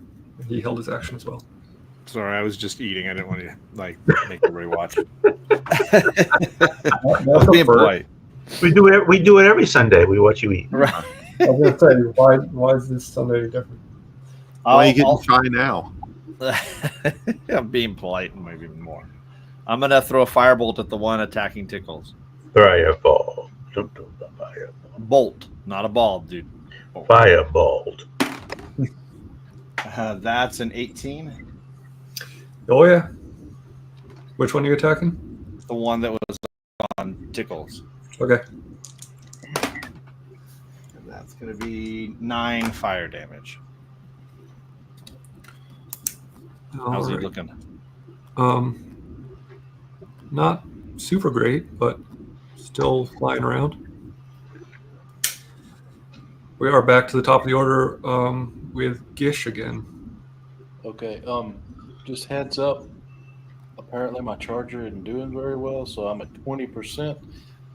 he held his action as well. Sorry, I was just eating. I didn't want to like make everybody watch. I was being polite. We do it every Sunday. We watch you eat. Right. I was going to say, why is this Sunday different? Why are you getting shy now? I'm being polite and maybe even more. I'm gonna throw a firebolt at the one attacking Tickles. Fireball. Bolt, not a ball, dude. Bolt. Fireball. That's an 18. Oh, yeah. Which one are you attacking? The one that was on Tickles. Okay. And that's gonna be 9 fire damage. How's he looking? Not super great, but still flying around. We are back to the top of the order with Gish again. Okay. Just heads up. Apparently my charger isn't doing very well, so I'm at 20%.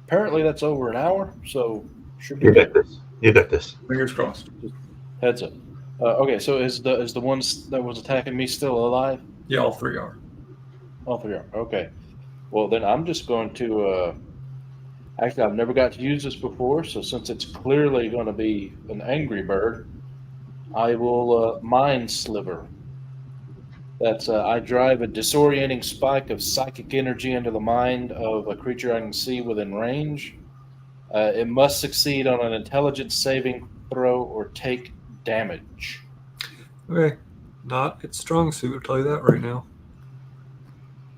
Apparently that's over an hour, so should be You good. got this. You got this. Fingers crossed. Heads up. Okay, so is the ones that was attacking me still alive? Yeah, all three are. All three are. Okay. Well, then I'm just going to. Actually, I've never got to use this before, so since it's clearly going to be an angry bird, I will mind sliver. That's I drive a disorienting spike of psychic energy into the mind of a creature I can see within range. It must succeed on an intelligence saving throw or take damage. Okay. Not its strong suit, I'll tell you that right now.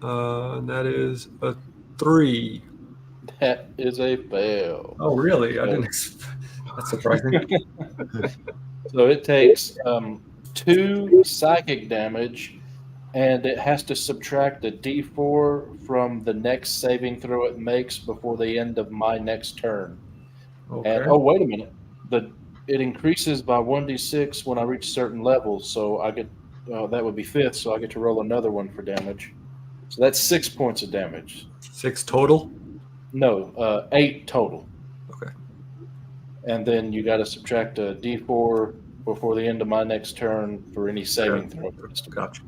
And that is a 3. That is a fail. Oh, really? I didn't expect. That's surprising. So it takes 2 psychic damage, and it has to subtract a d4 from the next saving throw it makes before the end of my next turn. Okay. And oh, wait a minute, it increases by 1d6 when I reach certain levels. So I get that would be 5th, so I get to roll another one for damage. So that's 6 points of damage. 6 total? No, 8 total. Okay. And then you got to subtract a d4 before the end of my next turn for any saving throw. Gotcha.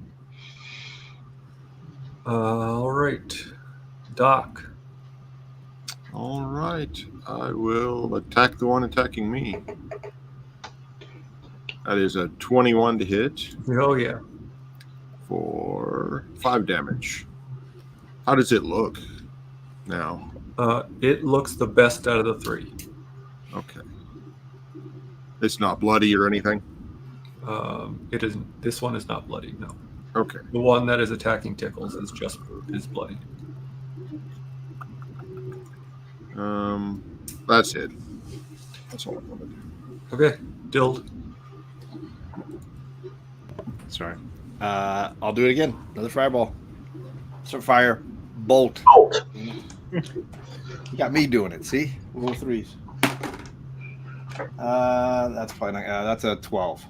All right. Doc. All right. I will attack the one attacking me. That is a 21 to hit Oh, yeah. for 5 damage. How does it look now? It looks the best out of the 3. Okay. It's not bloody or anything? It isn't. This one is not bloody, no. Okay. The one that is attacking Tickles is bloody. That's it. That's all I want to do. Okay. Dild. Sorry. I'll do it again. Another fireball. So fire. Bolt. Bolt. You got me doing it. See? Roll 3s. That's probably not. That's a 12.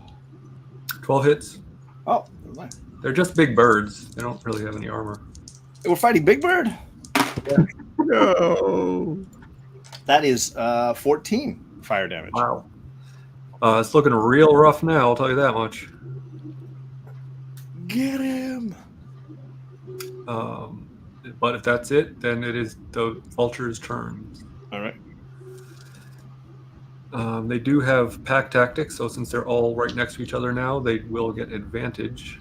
12 hits. Oh, never mind. They're just big birds. They don't really have any armor. We're fighting Big Bird. No. That is 14 fire damage. Wow. It's looking real rough now, I'll tell you that much. Get him. But if that's it, then it is the vulture's turn. All right. They do have pack tactics, so since they're all right next to each other now, they will get advantage.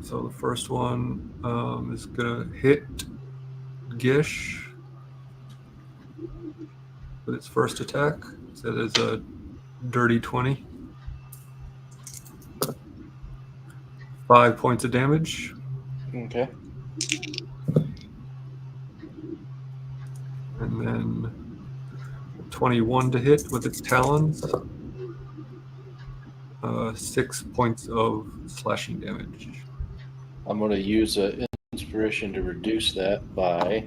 So the first one is going to hit Gish with its first attack. So that is a dirty 20. 5 points of damage. Okay. And then 21 to hit with its talons. 6 points of slashing damage. I'm going to use an inspiration to reduce that by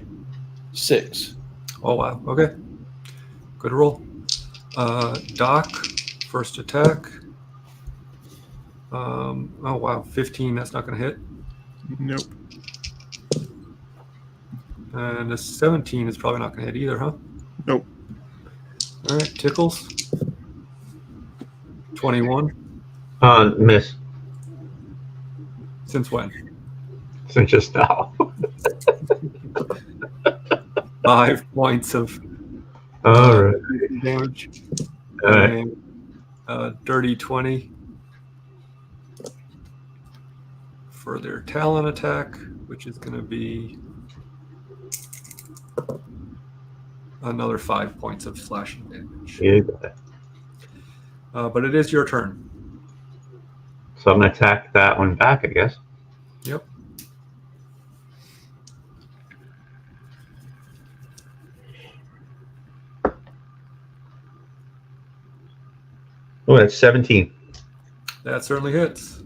6. Oh, wow. Okay. Good roll. Doc, first attack. Oh, wow. 15. That's not going to hit. Nope. And a 17 is probably not going to hit either, huh? Nope. All right. Tickles. 21. Miss. Since when? Since just now. 5 points of All right. damage. All right. And dirty 20 for their talon attack, which is going to be another 5 points of slashing damage. You got it. But it is your turn. So I'm gonna attack that one back, I guess. Yep. Oh, that's 17. That certainly hits.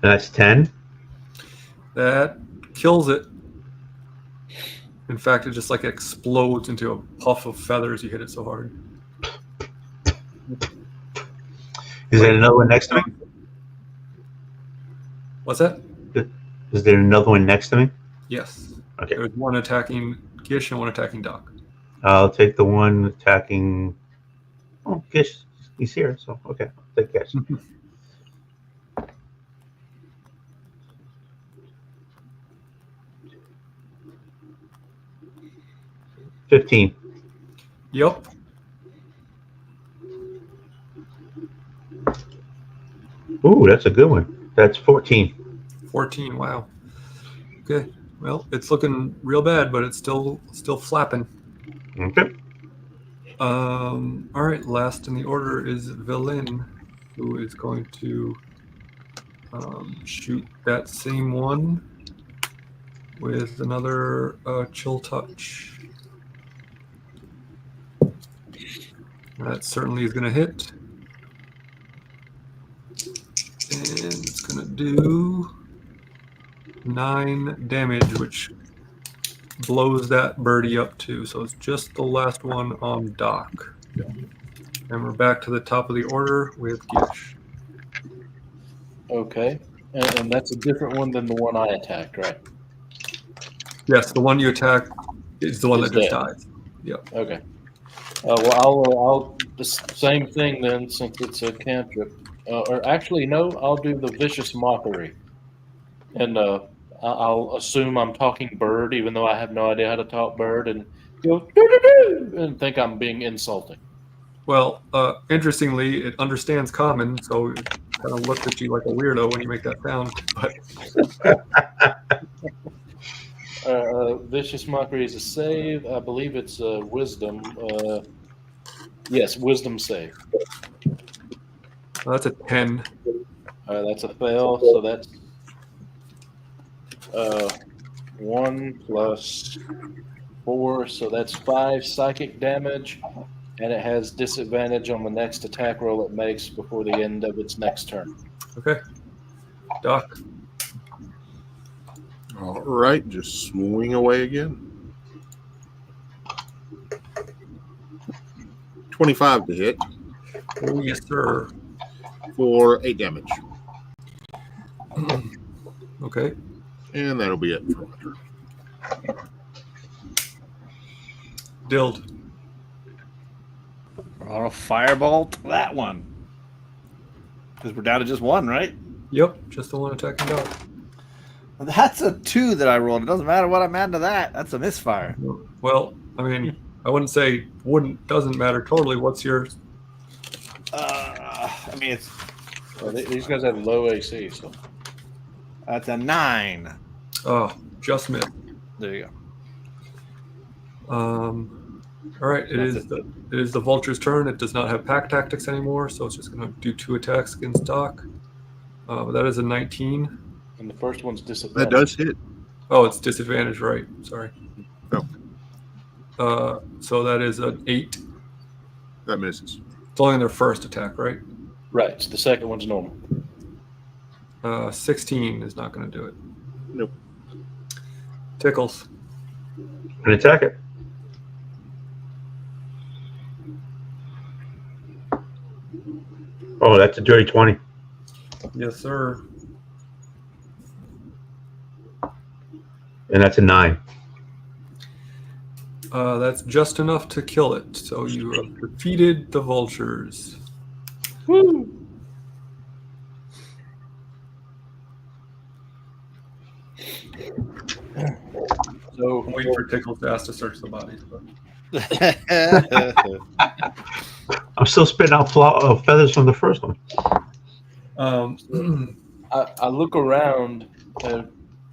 That's 10. That kills it. In fact, it just like explodes into a puff of feathers. You hit it so hard. Is there another one next to me? What's that? Is there another one next to me? Yes. Okay. There's one attacking Gish and one attacking Doc. I'll take the one attacking. Oh, Gish, he's here, so okay. I'll take Gish. $15. Yep. Ooh, that's a good one. That's 14. 14. Wow. Okay. Well, it's looking real bad, but it's still flapping. Okay. All right. Last in the order is Villain, who is going to shoot that same one with another chill touch. That certainly is going to hit. And it's going to do 9 damage, which blows that birdie up too. So it's just the last one on Doc. And we're back to the top of the order with Gish. Okay. And that's a different one than the one I attacked, right? Yes, the one you attack is the one Is that just dead. dies. Yep. Okay. Well, I'll the same thing then, since it's a cantrip. Or actually, no, I'll do the vicious mockery, and I'll assume I'm talking bird, even though I have no idea how to talk bird, and go doo-doo-doo, and think I'm being insulting. Well, interestingly, it understands common, so it kind of looks at you like a weirdo when you make that sound. But Vicious mockery is a save. I believe it's wisdom. Yes, wisdom save. that's a 10. That's a fail. So that's 1 plus 4. So that's 5 psychic damage, and it has disadvantage on the next attack roll it makes before the end of its next turn. Okay. Doc. All right, just swing away again. 25 to hit. Oh, yes, sir. for 8 damage. Okay. And that'll be it for my turn. Dild. I'll firebolt that one. Because we're down to just one, right? Yep, just the one attacking dog. That's a 2 that I rolled. It doesn't matter what I'm adding to that. That's a misfire. Well, I mean, I wouldn't say doesn't matter totally. What's your? I mean, it's Well, these guys have low AC, so that's a 9. Oh, just missed. There you All right, it That's is the vulture's turn. It does not have pack tactics anymore, so it's just going to do 2 attacks against Doc. That is a 19. and the first one's That disadvantage. does hit. Oh, it's disadvantage, right? Sorry. Oh. So that is an 8. That misses. It's only their first attack, right? Right. So the second one's normal. 16 is not going to do it. Nope. Tickles. And attack it. Oh, that's a dirty 20. Yes, sir. And that's a 9. That's just enough to kill it. So you have defeated the vultures. Woo! So I'm waiting for Tickles to ask to search the bodies. But... go. I'm still spitting out feathers from the first one. I look around.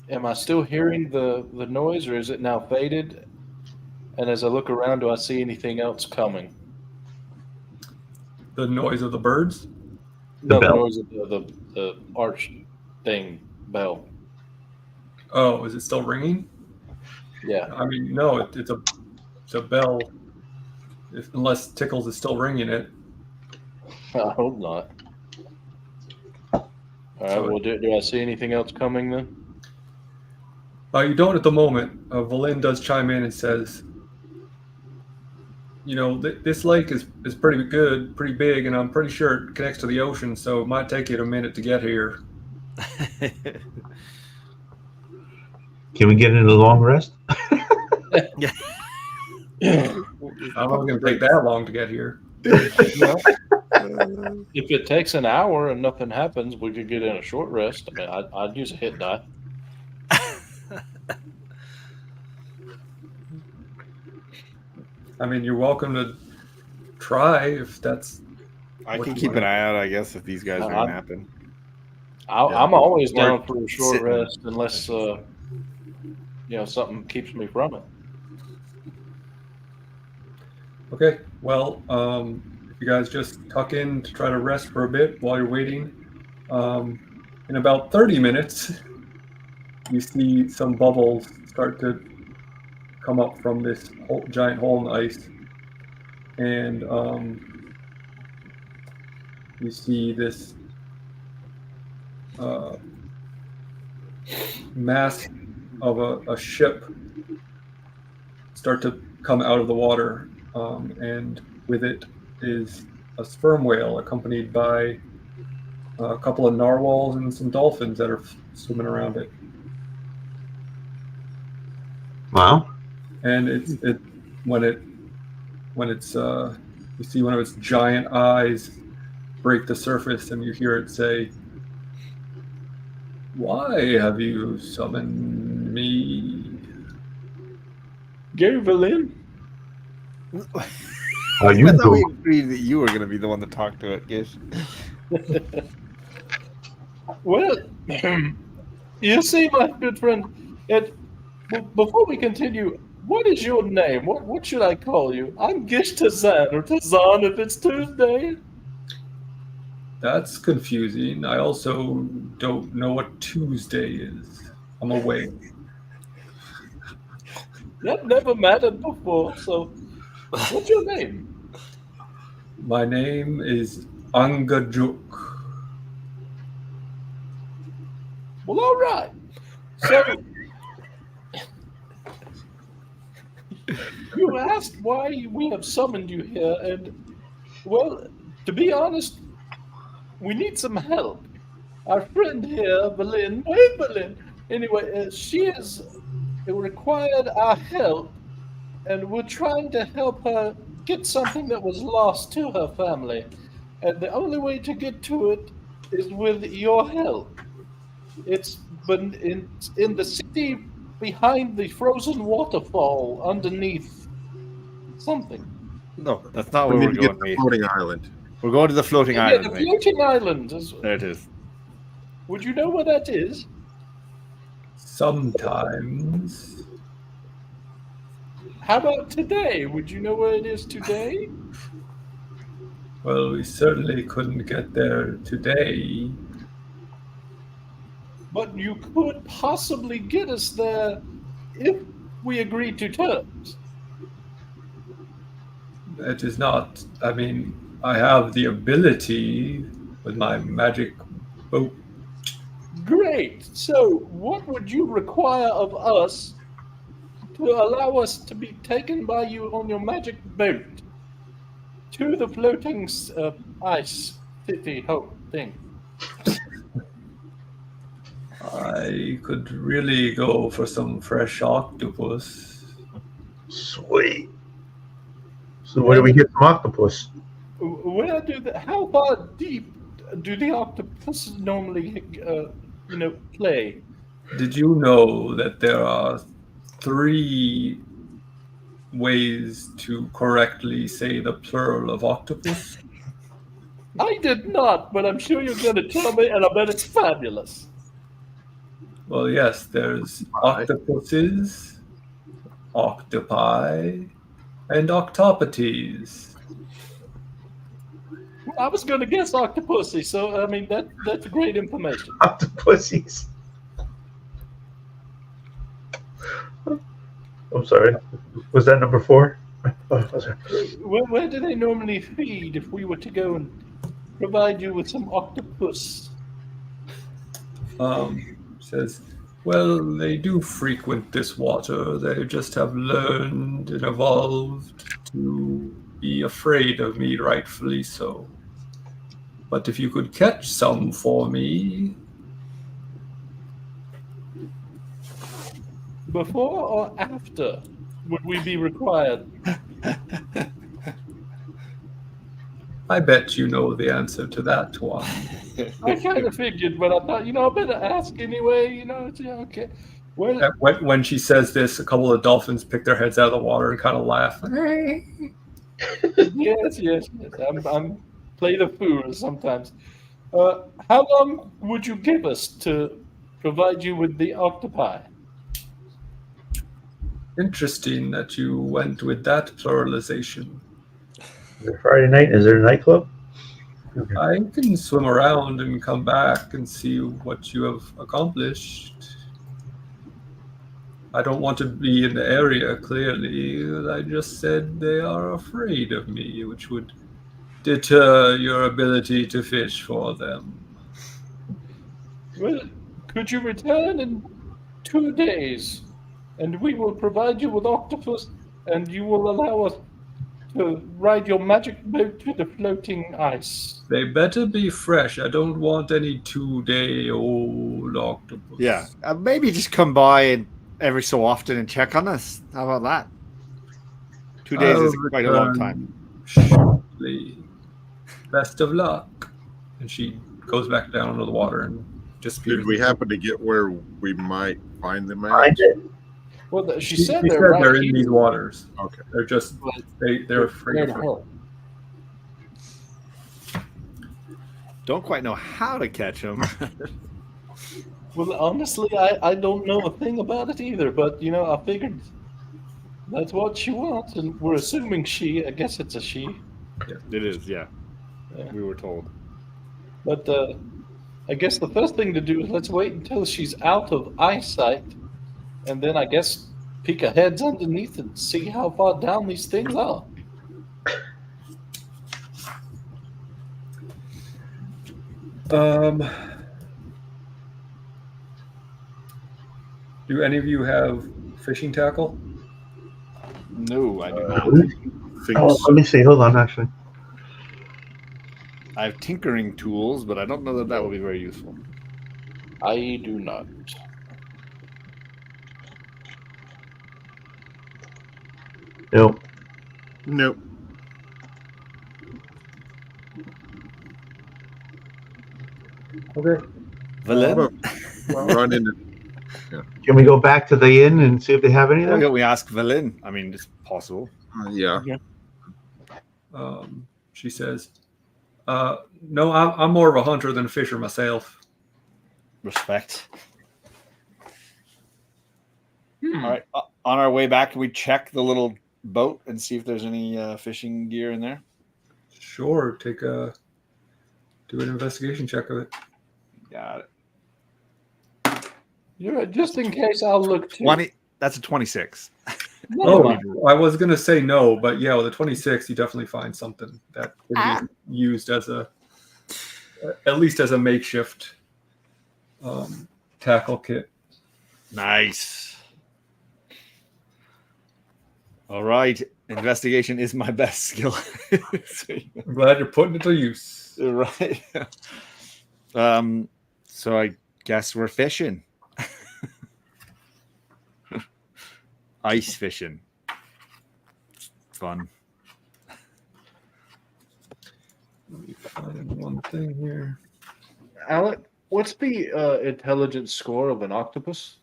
Am I still hearing the noise, or is it now faded? And as I look around, do I see anything else coming? the noise of the birds. The bell. The noise of the arch thing bell. Oh, is it still ringing? Yeah. I mean, no, it's a bell. Unless Tickles is still ringing it. I hope not. All right. Well, do I see anything else coming then? You don't at the moment. Valin does chime in and says, you know, this lake is pretty good, pretty big, and I'm pretty sure it connects to the ocean, so it might take you a minute to get here. Can we get into the long rest? I'm not going to take that long to get here. Well, if it takes an hour and nothing happens, we could get in a short rest. I mean, I'd use a hit die. I mean, you're welcome to try if that's. I What can you keep want? an eye out, I guess, if these guys are I'm- napping. I'm always down Or for a short sitting. rest unless something keeps me from it. Okay, well, if you guys just tuck in to try to rest for a bit while you're waiting, in about 30 minutes, you see some bubbles start to come up from this giant hole in the ice. And you see this mass of a ship start to come out of the water. And with it is a sperm whale accompanied by a couple of narwhals and some dolphins that are swimming around it. Wow. And when it's you see one of its giant eyes break the surface, and you hear it say, "Why have you summoned me?" Gary Valin? How you I thought we doing? agreed that you were going to be the one to talk to it, Gish. Well, you see, my good friend, before we continue, what is your name? What should I call you? I'm Gish Tazan, or Tazan if it's Tuesday. That's confusing. I also don't know what Tuesday is. I'm away. That never mattered before, so what's your name? My name is Angajuk. Well, all right. So, you asked why we have summoned you here, and, well, To be honest, we need some help. Our friend here, Berlin, hey Berlin. Anyway, she has required our help, and we're trying to help her get something that was lost to her family. And the only way to get to it is with your help. It's been in the city behind the frozen waterfall underneath something. No, that's not We where need we're to get going, to the mate. floating island. We're going to the floating Yeah, island, the mate. floating island. There it is. Would you know where that is? Sometimes. How about today? Would you know where it is today? Well, we certainly couldn't get there today. But you could possibly get us there if we agreed to terms. It is not. I mean, I have the ability with my magic boat. Great. So, what would you require of us to allow us to be taken by you on your magic boat to the floating ice city hope thing? I could really go for some fresh octopus. Sweet. So where do we get some octopus? Where do how far deep do the octopuses normally, play? Did you know that there are 3 ways to correctly say the plural of octopus? I did not, but I'm sure you're going to tell me, and I bet it's fabulous. Well, yes, there's octopuses, octopi, and octopodes. I was going to guess octopusy, so I mean that's great information. Octopussies. I'm sorry. Was that number 4? Oh, sorry. Where do they normally feed if we were to go and provide you with some octopus? Says, well, they do frequent this water. They just have learned and evolved to be afraid of me, rightfully so. But if you could catch some for me. Before or after would we be required? I bet you know the answer to that one. I kind of figured, but I thought, I better ask anyway. It's okay. Well, When she says this, a couple of dolphins pick their heads out of the water and kind of laugh. yes. I'm play the fool sometimes. How long would you give us to provide you with the octopi? Interesting that you went with that pluralization. Is it Friday night? Is there a nightclub? Okay. I can swim around and come back and see what you have accomplished. I don't want to be in the area, clearly. I just said they are afraid of me, which would deter your ability to fish for them. Well, could you return in 2 days, and we will provide you with octopus, and you will allow us to ride your magic boat to the floating ice. They better be fresh. I don't want any 2-day-old octopus. Yeah, maybe just come by every so often and check on us. How about that? 2 days is quite a long time. Shortly. Best of luck. And she goes back down into the water and disappears. Did we happen to get where we might find them I at? did. Well, she She said said they're right they're in here. these waters. Okay. They're just they're There afraid to of her. help. Don't quite know how to catch them. Well, honestly, I don't know a thing about it either, but, I figured that's what she wants, and we're assuming she. I guess it's a she. It is, yeah. Yeah. We were told. But I guess the first thing to do is let's wait until she's out of eyesight, and then I guess peek her heads underneath and see how far down these things are. Do any of you have fishing tackle? No, I do not. Think Oh, let me see. Hold on, actually. I have tinkering tools, but I don't know that that will be very useful. I do not. Nope. Nope. Okay. Valen? Run into. Can we go back to the inn and see if they have any Why there? don't we ask Valen? I mean, it's possible. Yeah. She says, "No, I'm more of a hunter than a fisher myself." Respect. All right. On our way back, can we check the little boat and see if there's any fishing gear in there? Sure, do an investigation check of it. Got it. You're right, just in case I'll look too. 20. That's a 26. Oh, I was gonna say no, but yeah, with a 26, you definitely find something that can be used as at least as a makeshift tackle kit. Nice. All right. Investigation is my best skill. I'm glad you're putting it to use. Right. So I guess we're fishing. Ice fishing. Fun. Let me find one thing here. Alec, what's the intelligence score of an octopus?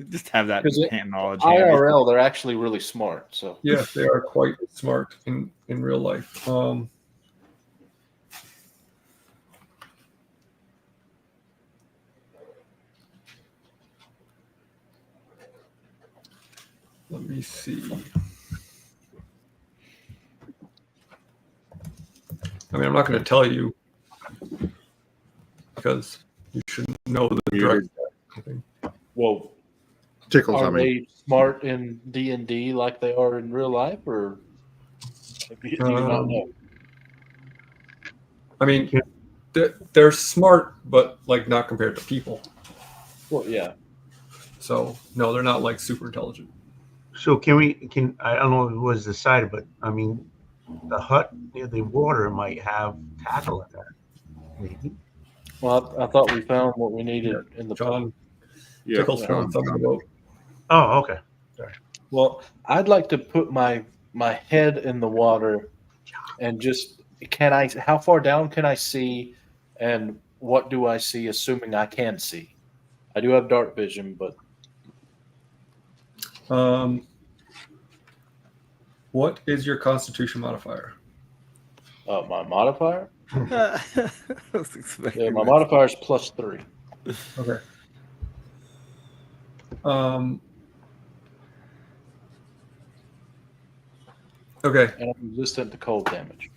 Just have that 'Cause hand knowledge. handy. IRL, they're actually really smart. So Yeah, they are quite smart in real life. Let me see. I mean, I'm not going to tell you because you should know the direct. whoa, Tickles. are I mean, they smart in D&D like they are in real life, or do you not know? I mean, they're smart, but like not compared to people. Well, yeah. So no, they're not like super intelligent. So I don't know if it was decided, but I mean, the hut near the water might have tackle in there. Maybe. Well, I thought we found what we needed in the John yeah. Tickles found something about. Oh, okay. Well, I'd like to put my head in the water and just how far down can I see, and what do I see, assuming I can see? I do have dark vision, but What is your Constitution modifier? my modifier? I was expecting Yeah, my that. modifier is +3. Okay. Okay. And I'm resistant to cold damage.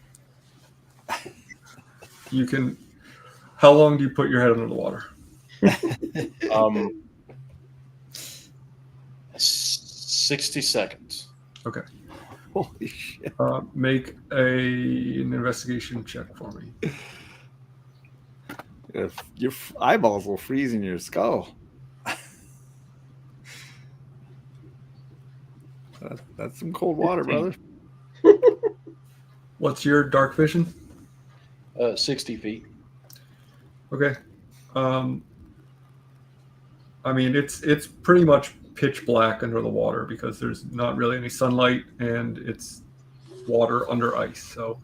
You can. How long do you put your head under the water? 60 seconds. Okay. Holy shit. Make an investigation check for me. Your eyeballs will freeze in your skull. That's some cold water, brother. What's your dark vision? 60 feet. Okay. I mean, it's pretty much pitch black under the water because there's not really any sunlight and it's water under ice. So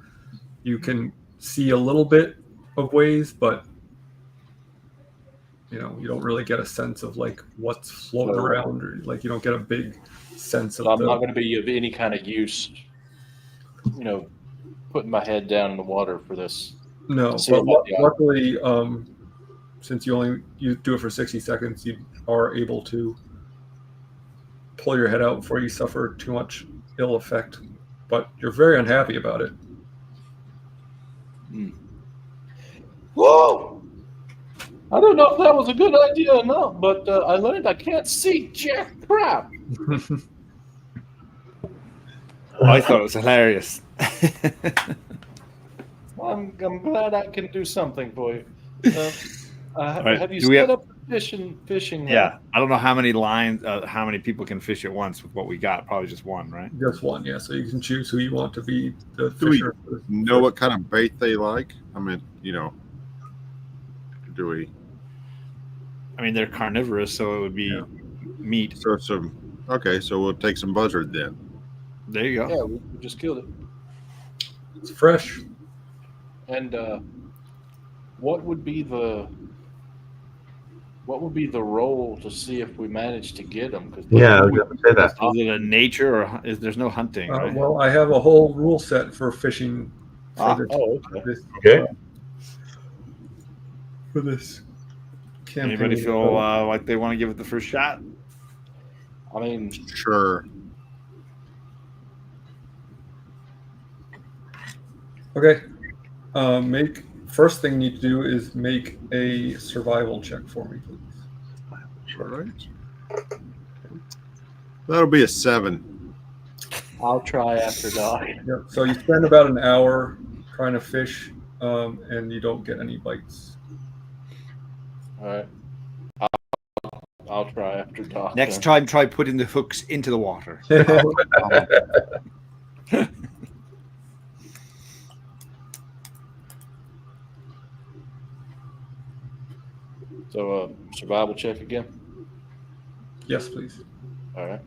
you can see a little bit of ways, but you don't really get a sense of like what's floating around, or like you don't get a big sense of. I'm not going to be of any kind of use, putting my head down in the water for this. No, See but about the luckily, since you do it for 60 seconds, you are able to pull your head out before you suffer too much ill effect. But you're very unhappy about it. Whoa! I don't know if that was a good idea or not, but I learned I can't see jack crap. I thought it was hilarious. I'm glad I can do something for you. Right, Have you do we set have- up Fishing. Yeah, I don't know how many lines, how many people can fish at once with what we got. Probably just one, right? Just one, yeah. So you can choose who you want to be the Do we fisher. know what kind of bait they like? I mean, do we? I mean, they're carnivorous, so it would be meat. So okay, so we'll take some buzzard then. There you go. Yeah, we just killed it. It's fresh. And what would be the role to see if we manage to get them? Yeah, I was going to say that. Is it a nature or there's no hunting? Right? Well, I have a whole rule set for fishing for this, Okay. for this campaign. Anybody feel like they want to give it the first shot? I mean, Sure. Okay. First thing you need to do is make a survival check for me, please. All right. That'll be a 7. I'll try after dark. Yep. So you spend about an hour trying to fish, and you don't get any bites. All right. I'll try after dark. Next then. time, try putting the hooks into the water. So, survival check again. Yes, please. All right.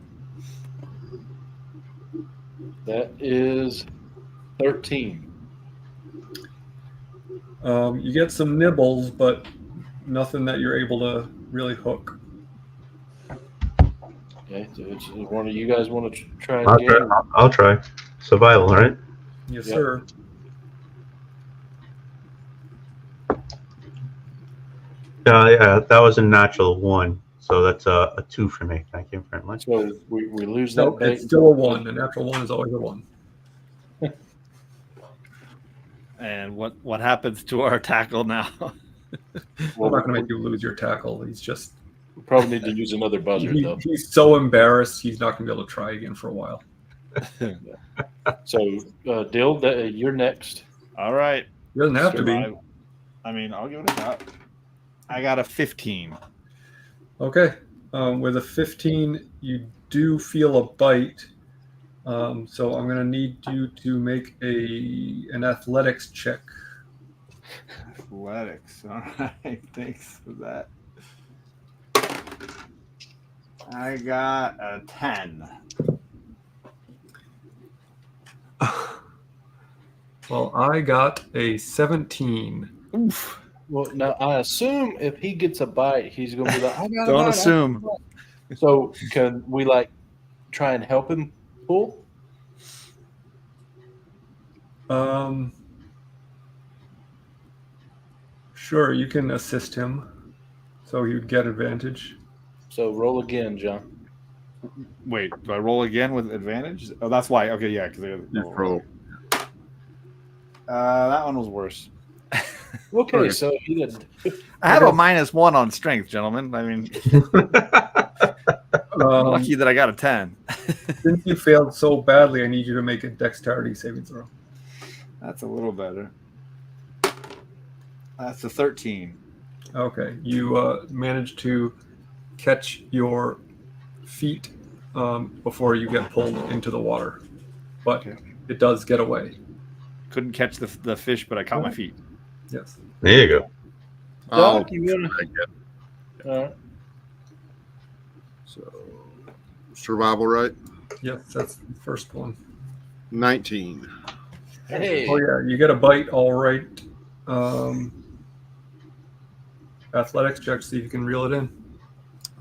That is 13. You get some nibbles, but nothing that you're able to really hook. Okay, so it's one of you guys want to try I'll again? try. I'll try. Survival, right? Yes, Yep. sir. Yeah, that was a natural 1. So that's a 2 for me. Thank you very much. So we lose that No, bait. it's still a 1. A natural 1 is always a 1. And what happens to our tackle now? I'm not going to make you lose your tackle. He's just We probably need to use another buzzard, though. he's so embarrassed. He's not going to be able to try again for a while. So, Dill, you're next. All right. He doesn't have to be. I mean, I'll give it a shot. I got a 15. Okay. With a 15, you do feel a bite. So I'm going to need you to make an athletics check. Athletics. All right. Thanks for that. I got a 10. Well, I got a 17. Oof. Well, now I assume if he gets a bite, he's going to be like, I got a Don't bite, assume. I got a bite. So can we try and help him pull? Sure, you can assist him, so you'd get advantage. So roll again, John. Wait, do I roll again with advantage? Oh, that's why. Okay, yeah. Because Just roll. that one was worse. Okay, so he did. I have a -1 on strength, gentlemen. I mean, lucky that I got a 10. Since you failed so badly, I need you to make a dexterity saving throw. That's a little better. That's a 13. Okay, you managed to catch your feet before you get pulled into the water, but it does get away. Couldn't catch the fish, but I caught my feet. Yes. There you go. Doc, you wanna? All right. So, survival, right? Yes, that's the first one. 19. Hey. Oh yeah, you get a bite, all right. Athletics check, see if you can reel it in.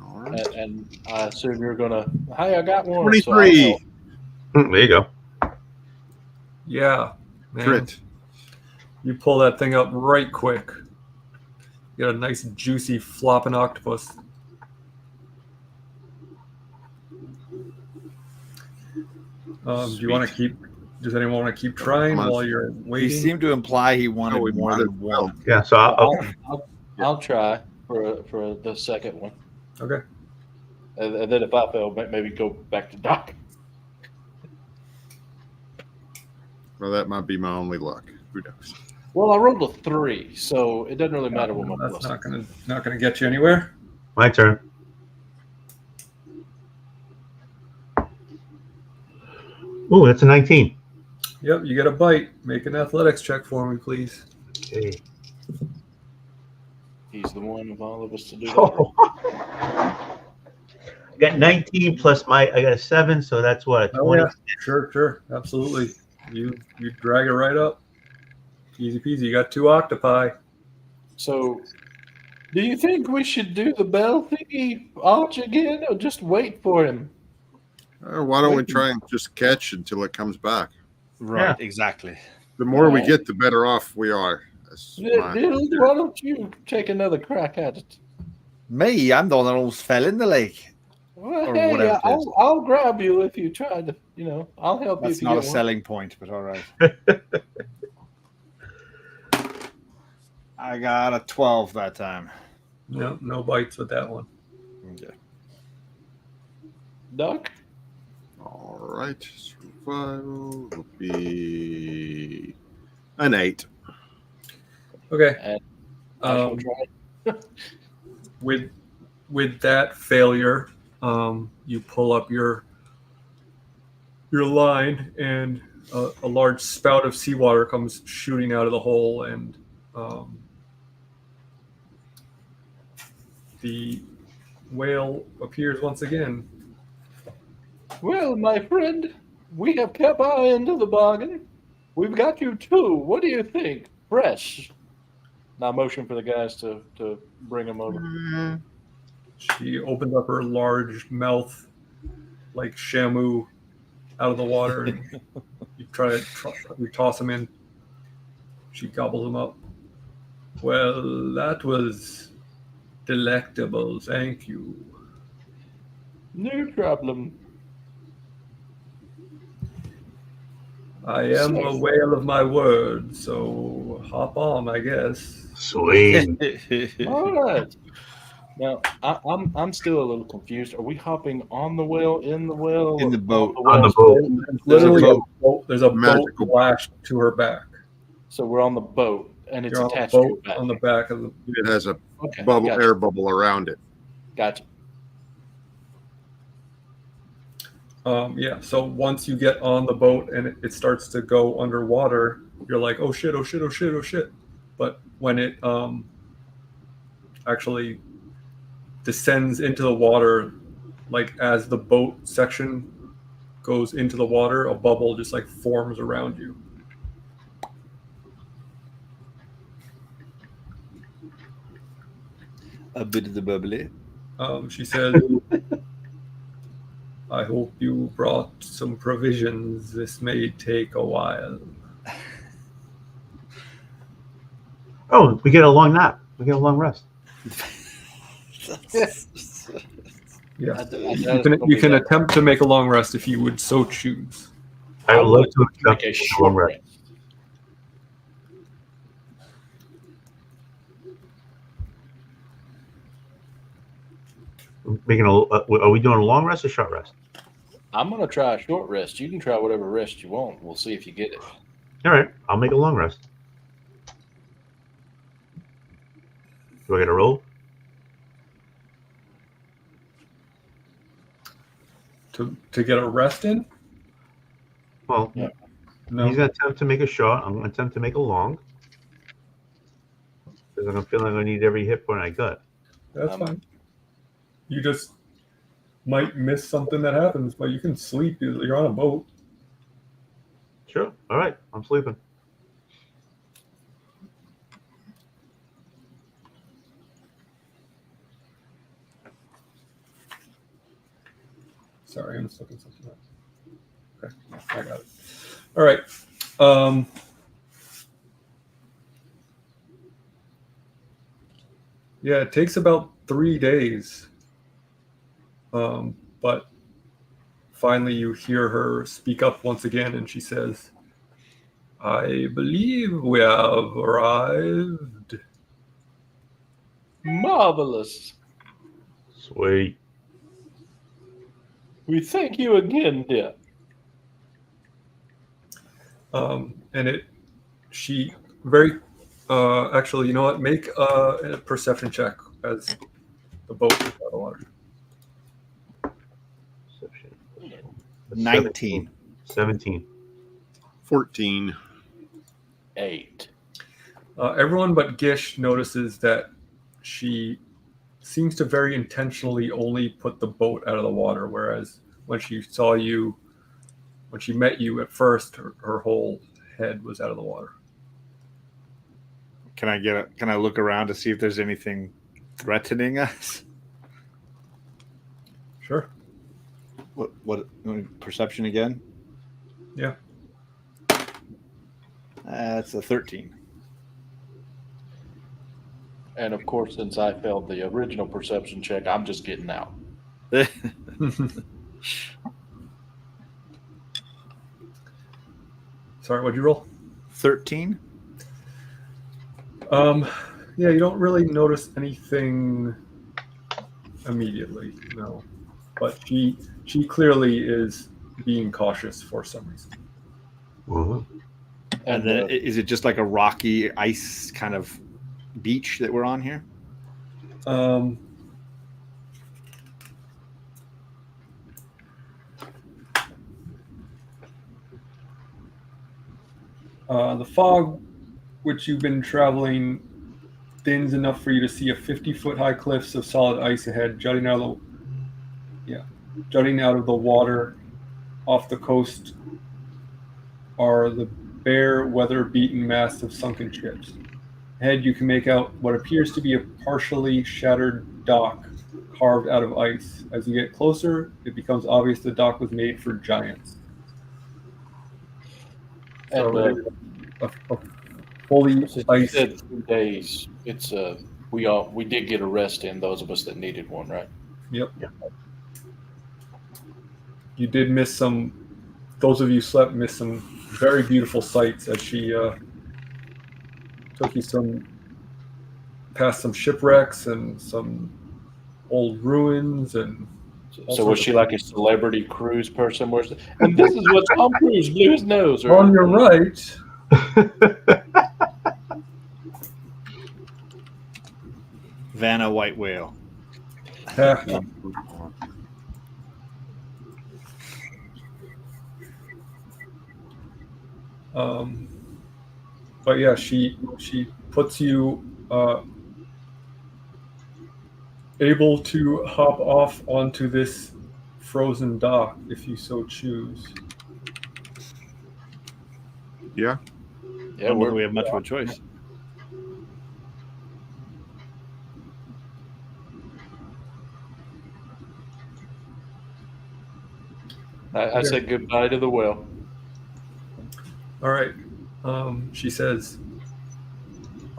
All right. And I assume you're gonna. Hey, I got one. 23. There you go. Yeah, man. Crit. You pull that thing up right quick. You got a nice juicy flopping octopus. Do you want to keep? Does anyone want to keep trying while you're He waiting? seemed to imply he wanted we more might than as well. one. Yeah, so I'll try for the second one, Okay. and then if I fail, maybe go back to Doc. Well, that might be my only luck. Who knows? Well, I rolled a 3, so it doesn't really matter what my That's plus. not gonna get you anywhere. My turn. Ooh, that's a 19. Yep, you get a bite. Make an athletics check for me, please. Okay. He's the one of all of us to do that. Oh. I got 19 plus I got a 7, so that's what, a 20? Oh, yeah. Sure. Absolutely. You drag it right up. Easy peasy. You got 2 octopi. So, do you think we should do the bell thingy arch again, or just wait for him? Why don't we try and just catch until it comes back? Right, exactly. The more we Alright. get, the better off we are. That's my- Dill, why don't you take another crack at it? Me, I'm the one that almost fell in the lake. Well, Or hey, whatever it is. I'll grab you if you try to. I'll help you That's if you not a get one. selling point, but all right. I got a 12 that time. No bites with that one. Okay. Duck. All right. Survival will be an 8. Okay. And I shall Um, try. with that failure, you pull up your line, and a large spout of seawater comes shooting out of the hole, and the whale appears once again. Well, my friend, we have kept our end of the bargain. We've got you two. What do you think? Fresh. Now motion for the guys to bring him over. She opens up her large mouth like Shamu out of the water, and you you toss him in. She gobbles him up. Well, that was delectable. Thank you. No problem. I am a whale of my word, so hop on, I guess. Sweet. All right. Now I'm still a little confused. Are we hopping on the whale, in the whale, In the boat. On the boat. Literally, There's a boat. there's a boat Magical boat. lashed to her back. So we're on the boat, and it's You're on a attached to your boat back. on the back of the. It has a Okay, bubble, gotcha. air bubble around it. Gotcha. Yeah. So once you get on the boat and it starts to go underwater, you're like, oh shit, oh shit, oh shit, oh shit. But when it actually descends into the water, like as the boat section goes into the water, a bubble just like forms around you. A bit of the bubbly. She says, I hope you brought some provisions. This may take a while. Oh, we get a long nap. We get a long rest. Yeah. You You can attempt to make a long rest if you would so choose. I would love to make accept a a short long rest. rest. Are we doing a long rest or short rest? I'm gonna try a short rest. You can try whatever rest you want. We'll see if you get it. All right, I'll make a long rest. Do I get a roll? To get a rest in? Well, Yeah. No. he's going to attempt to make a short. I'm going to attempt to make a long. Because I'm feeling I need every hit point I got. That's fine. You just might miss something that happens, but you can sleep. You're on a boat. Sure. All right, I'm sleeping. Sorry, I'm just looking something up. Okay, I got it. All right. Yeah, it takes about 3 days. But finally you hear her speak up once again, and she says, I believe we have arrived. Marvelous. Sweet. We thank you again, dear. And she very, actually, you know what? Make a perception check as the boat is out of the water. 19. 17. 14. 8. Everyone but Gish notices that she seems to very intentionally only put the boat out of the water, whereas when she met you at first, her whole head was out of the water. Can I look around to see if there's anything threatening us? Sure. What perception again? Yeah. That's a 13. And of course, since I failed the original perception check, I'm just getting out. Sorry, what'd you roll? 13. Yeah, you don't really notice anything immediately, no. But she clearly is being cautious for some reason. And then is it just like a rocky ice kind of beach that we're on here? The fog, which you've been traveling, thins enough for you to see a 50-foot high cliffs of solid ice ahead, jutting out of the water off the coast are the bare, weather-beaten masts of sunken ships. Ahead, you can make out what appears to be a partially shattered dock carved out of ice. As you get closer, it becomes obvious the dock was made for giants. And A fully since you ice. said 2 days, it's we did get a rest in, those of us that needed one, right? Yep. Yeah. You did miss some. Those of you slept missed some very beautiful sights as she took you past some shipwrecks and some old ruins and. So was she like a celebrity cruise person? And this is what Tom Cruise blew his nose. On your right. Vanna White Whale. But yeah, she puts you able to hop off onto this frozen dock if you so choose. Yeah. I don't know that we have much of a choice. I said goodbye to the whale. All right. She says,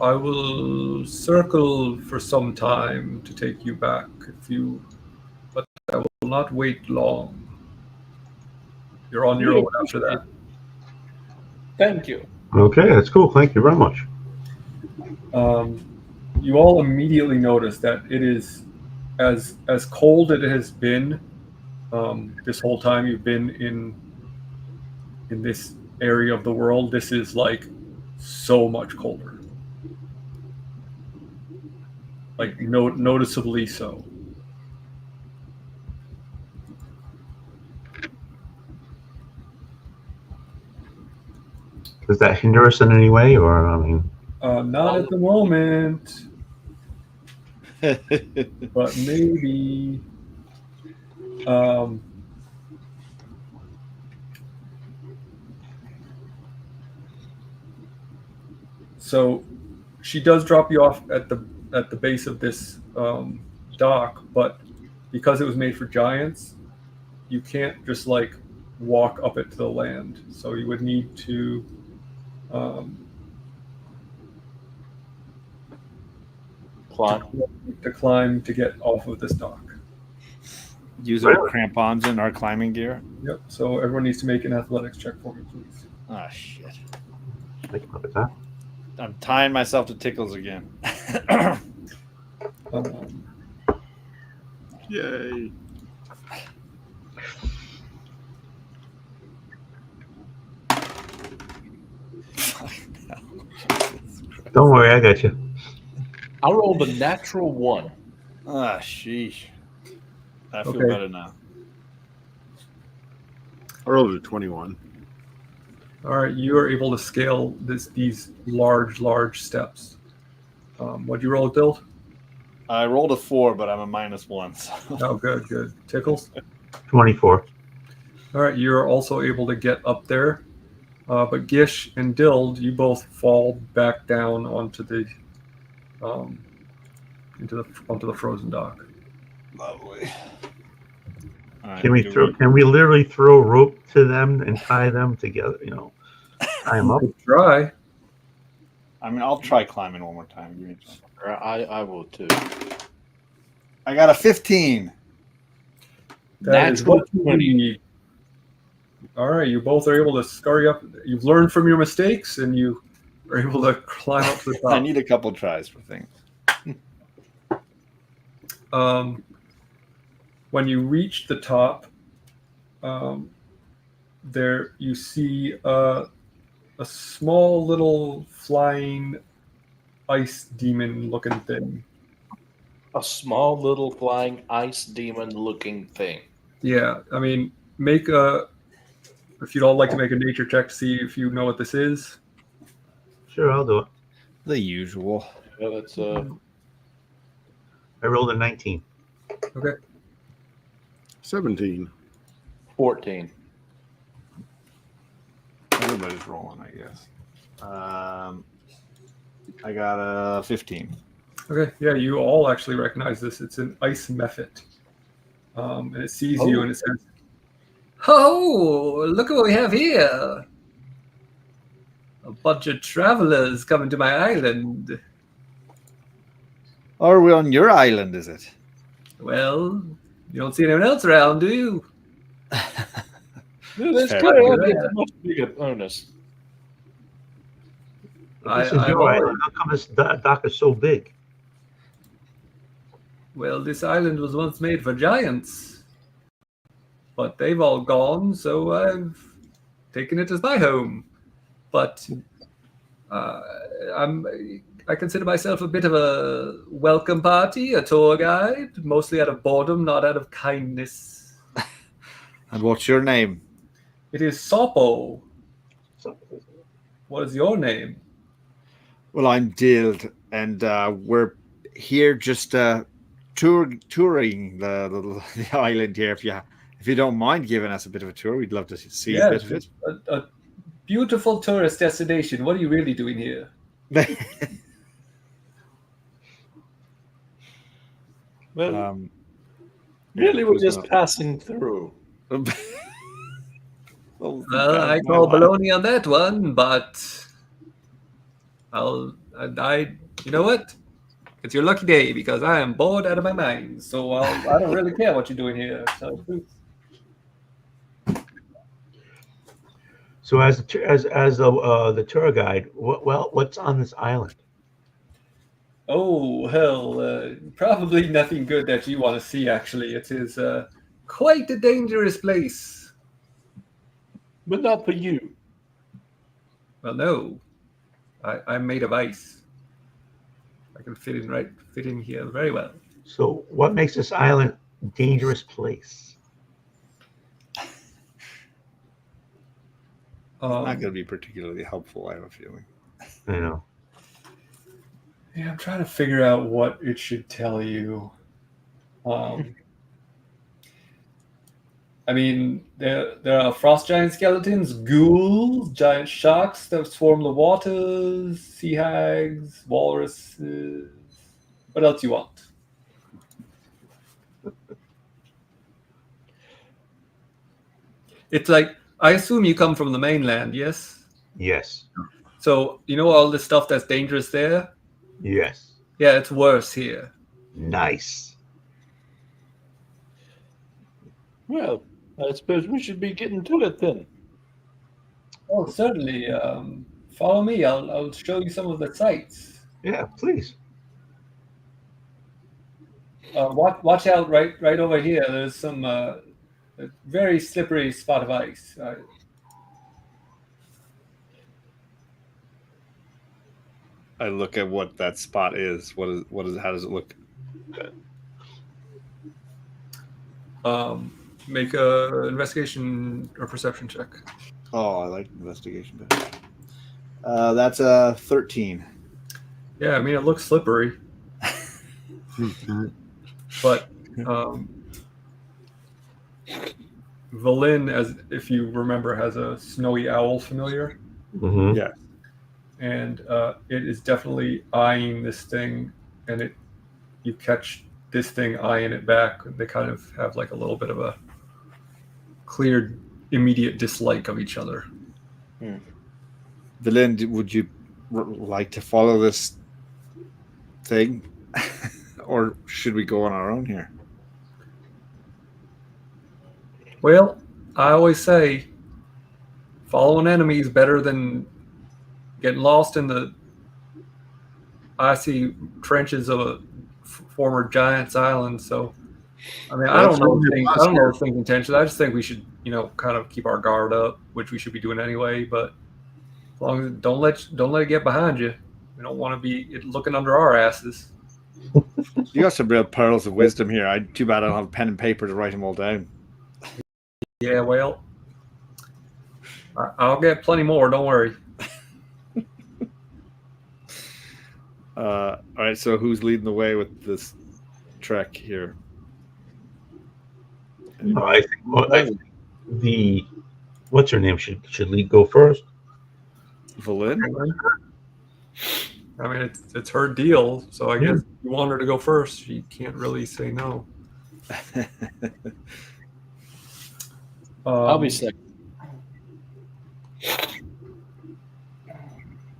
I will circle for some time to take you back but I will not wait long. You're on your own after that. Thank you. Okay, that's cool. Thank you very much. You all immediately notice that it is as cold as it has been this whole time you've been in this area of the world. This is like so much colder, like noticeably so. Does that hinder us in any way, or I mean? Not at the moment, but maybe. So she does drop you off at the base of this dock, but because it was made for giants, you can't just like walk up it to the land. So you would need to climb to get off of this dock. Use our crampons and our climbing gear. Yep. So everyone needs to make an athletics check for me, please. Ah, shit. Think about that. I'm tying myself to tickles again. Yay. Don't worry, I got you. I rolled a natural 1. Ah, sheesh. I feel Okay. better now. I rolled a 21. All right, you are able to scale these large steps. What'd you roll, Dill? I rolled a 4, but I'm a -1. So. Oh, good. Tickles? 24. All right, you're also able to get up there. But Gish and Dild, you both fall back down onto the onto the frozen dock. Lovely. All right, Can we literally throw rope to them and tie them together? Tie them up. Good try. I mean, I'll try climbing one more time. Give me a chance. I will too. I got a 15. That is Natural what you 20. need. All right, you both are able to scurry up. You've learned from your mistakes, and you are able to climb up to the top. I need a couple tries for things. When you reach the top, there you see a small little flying ice demon looking thing. A small little flying ice demon looking thing. Yeah, I mean, make a if you'd all like to make a nature check to see if you know what this is. Sure, I'll do it. The usual. Yeah, that's I rolled a 19. Okay. 17. 14. Everybody's rolling, I guess. I got a 15. Okay. Yeah, you all actually recognize this. It's an ice mephit. And it sees you and it says, "Oh, look at what we have here! A bunch of travelers coming to my island. Are we on your island, is it? Well, you don't see anyone else around, do you?" This Fair. guy Yeah. is a much bigger bonus. This is your island. How come this dock is so big? Well, this island was once made for giants, but they've all gone, so I've taken it as my home. But I consider myself a bit of a welcome party, a tour guide, mostly out of boredom, not out of kindness. And what's your name? It is Sopo. What is your name? Well, I'm Dild, and we're here just touring the island here. If you don't mind giving us a bit of a tour, we'd love to see a bit of it. A beautiful tourist destination. What are you really doing here? Well, really, we're just passing through. Well, I call baloney on that one, but you know what? It's your lucky day because I am bored out of my mind. So I don't really care what you're doing here. So as the tour guide, what's on this island? Oh, hell, probably nothing good that you want to see, actually. It is quite a dangerous place. But not for you. Well, no. I'm made of ice. I can fit in here very well. So what makes this island a dangerous place? Not going to be particularly helpful, I have a feeling. I know. Yeah, I'm trying to figure out what it should tell you. I mean, there are frost giant skeletons, ghouls, giant sharks that swarm the waters, sea hags, walruses. What else you want? It's like, I assume you come from the mainland, yes? Yes. So, you know all the stuff that's dangerous there? Yes. Yeah, it's worse here. Nice. Well, I suppose we should be getting to it then. Oh, certainly. Follow me. I'll show you some of the sights. Yeah, please. Watch out right over here. There's some a very slippery spot of ice. I look at what that spot is. How does it look? Make a investigation or perception check. Oh, I like investigation better. That's a 13. Yeah, I mean it looks slippery, but Valin, as if you remember, has a snowy owl familiar, Mhm. Yeah. and it is definitely eyeing this thing, and you catch this thing eyeing it back. They kind of have like a little bit of a clear, immediate dislike of each other. Valin, would you like to follow this thing? Or should we go on our own here? Well, I always say following enemies better than getting lost in the icy trenches of a former giant's island. So, I mean, I don't know those things' intentions. I just think we should, kind of keep our guard up, which we should be doing anyway. But as long as don't let it get behind you. We don't want to be looking under our asses. You got some real pearls of wisdom here. Too bad I don't have pen and paper to write them all down. Yeah, well, I'll get plenty more. Don't worry. All right, so who's leading the way with this trek here? I think the what's her name should lead go first. Valin? I mean, it's her deal, so I guess if you want her to go first, she can't really say no. I'll be second.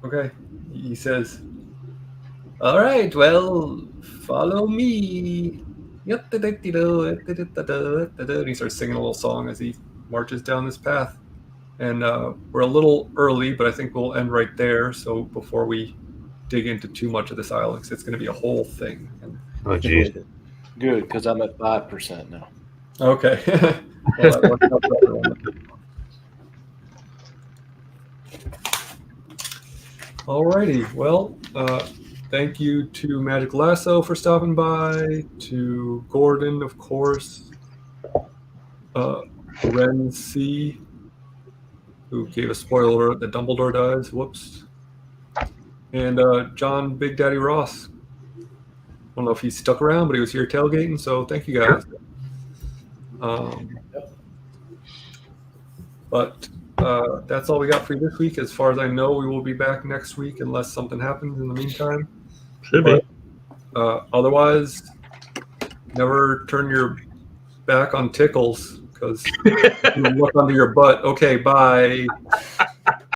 Okay. He says, all right, well, follow me. And he starts singing a little song as he marches down this path. And we're a little early, but I think we'll end right there. So before we dig into too much of this island, 'cause it's going to be a whole thing. Oh, jeez. Good, because I'm at 5% now. Okay. Well, that works out for everyone. Alrighty. Well, thank you to Magic Lasso for stopping by, to Gordon, of course, Ren C, who gave a spoiler alert that Dumbledore dies. Whoops. And John Big Daddy Ross. I don't know if he stuck around, but he was here tailgating, so thank you guys. But that's all we got for you this week. As far as I know, we will be back next week unless something happens in the meantime. Should be. Otherwise, never turn your back on tickles because you look under your butt. Okay, bye.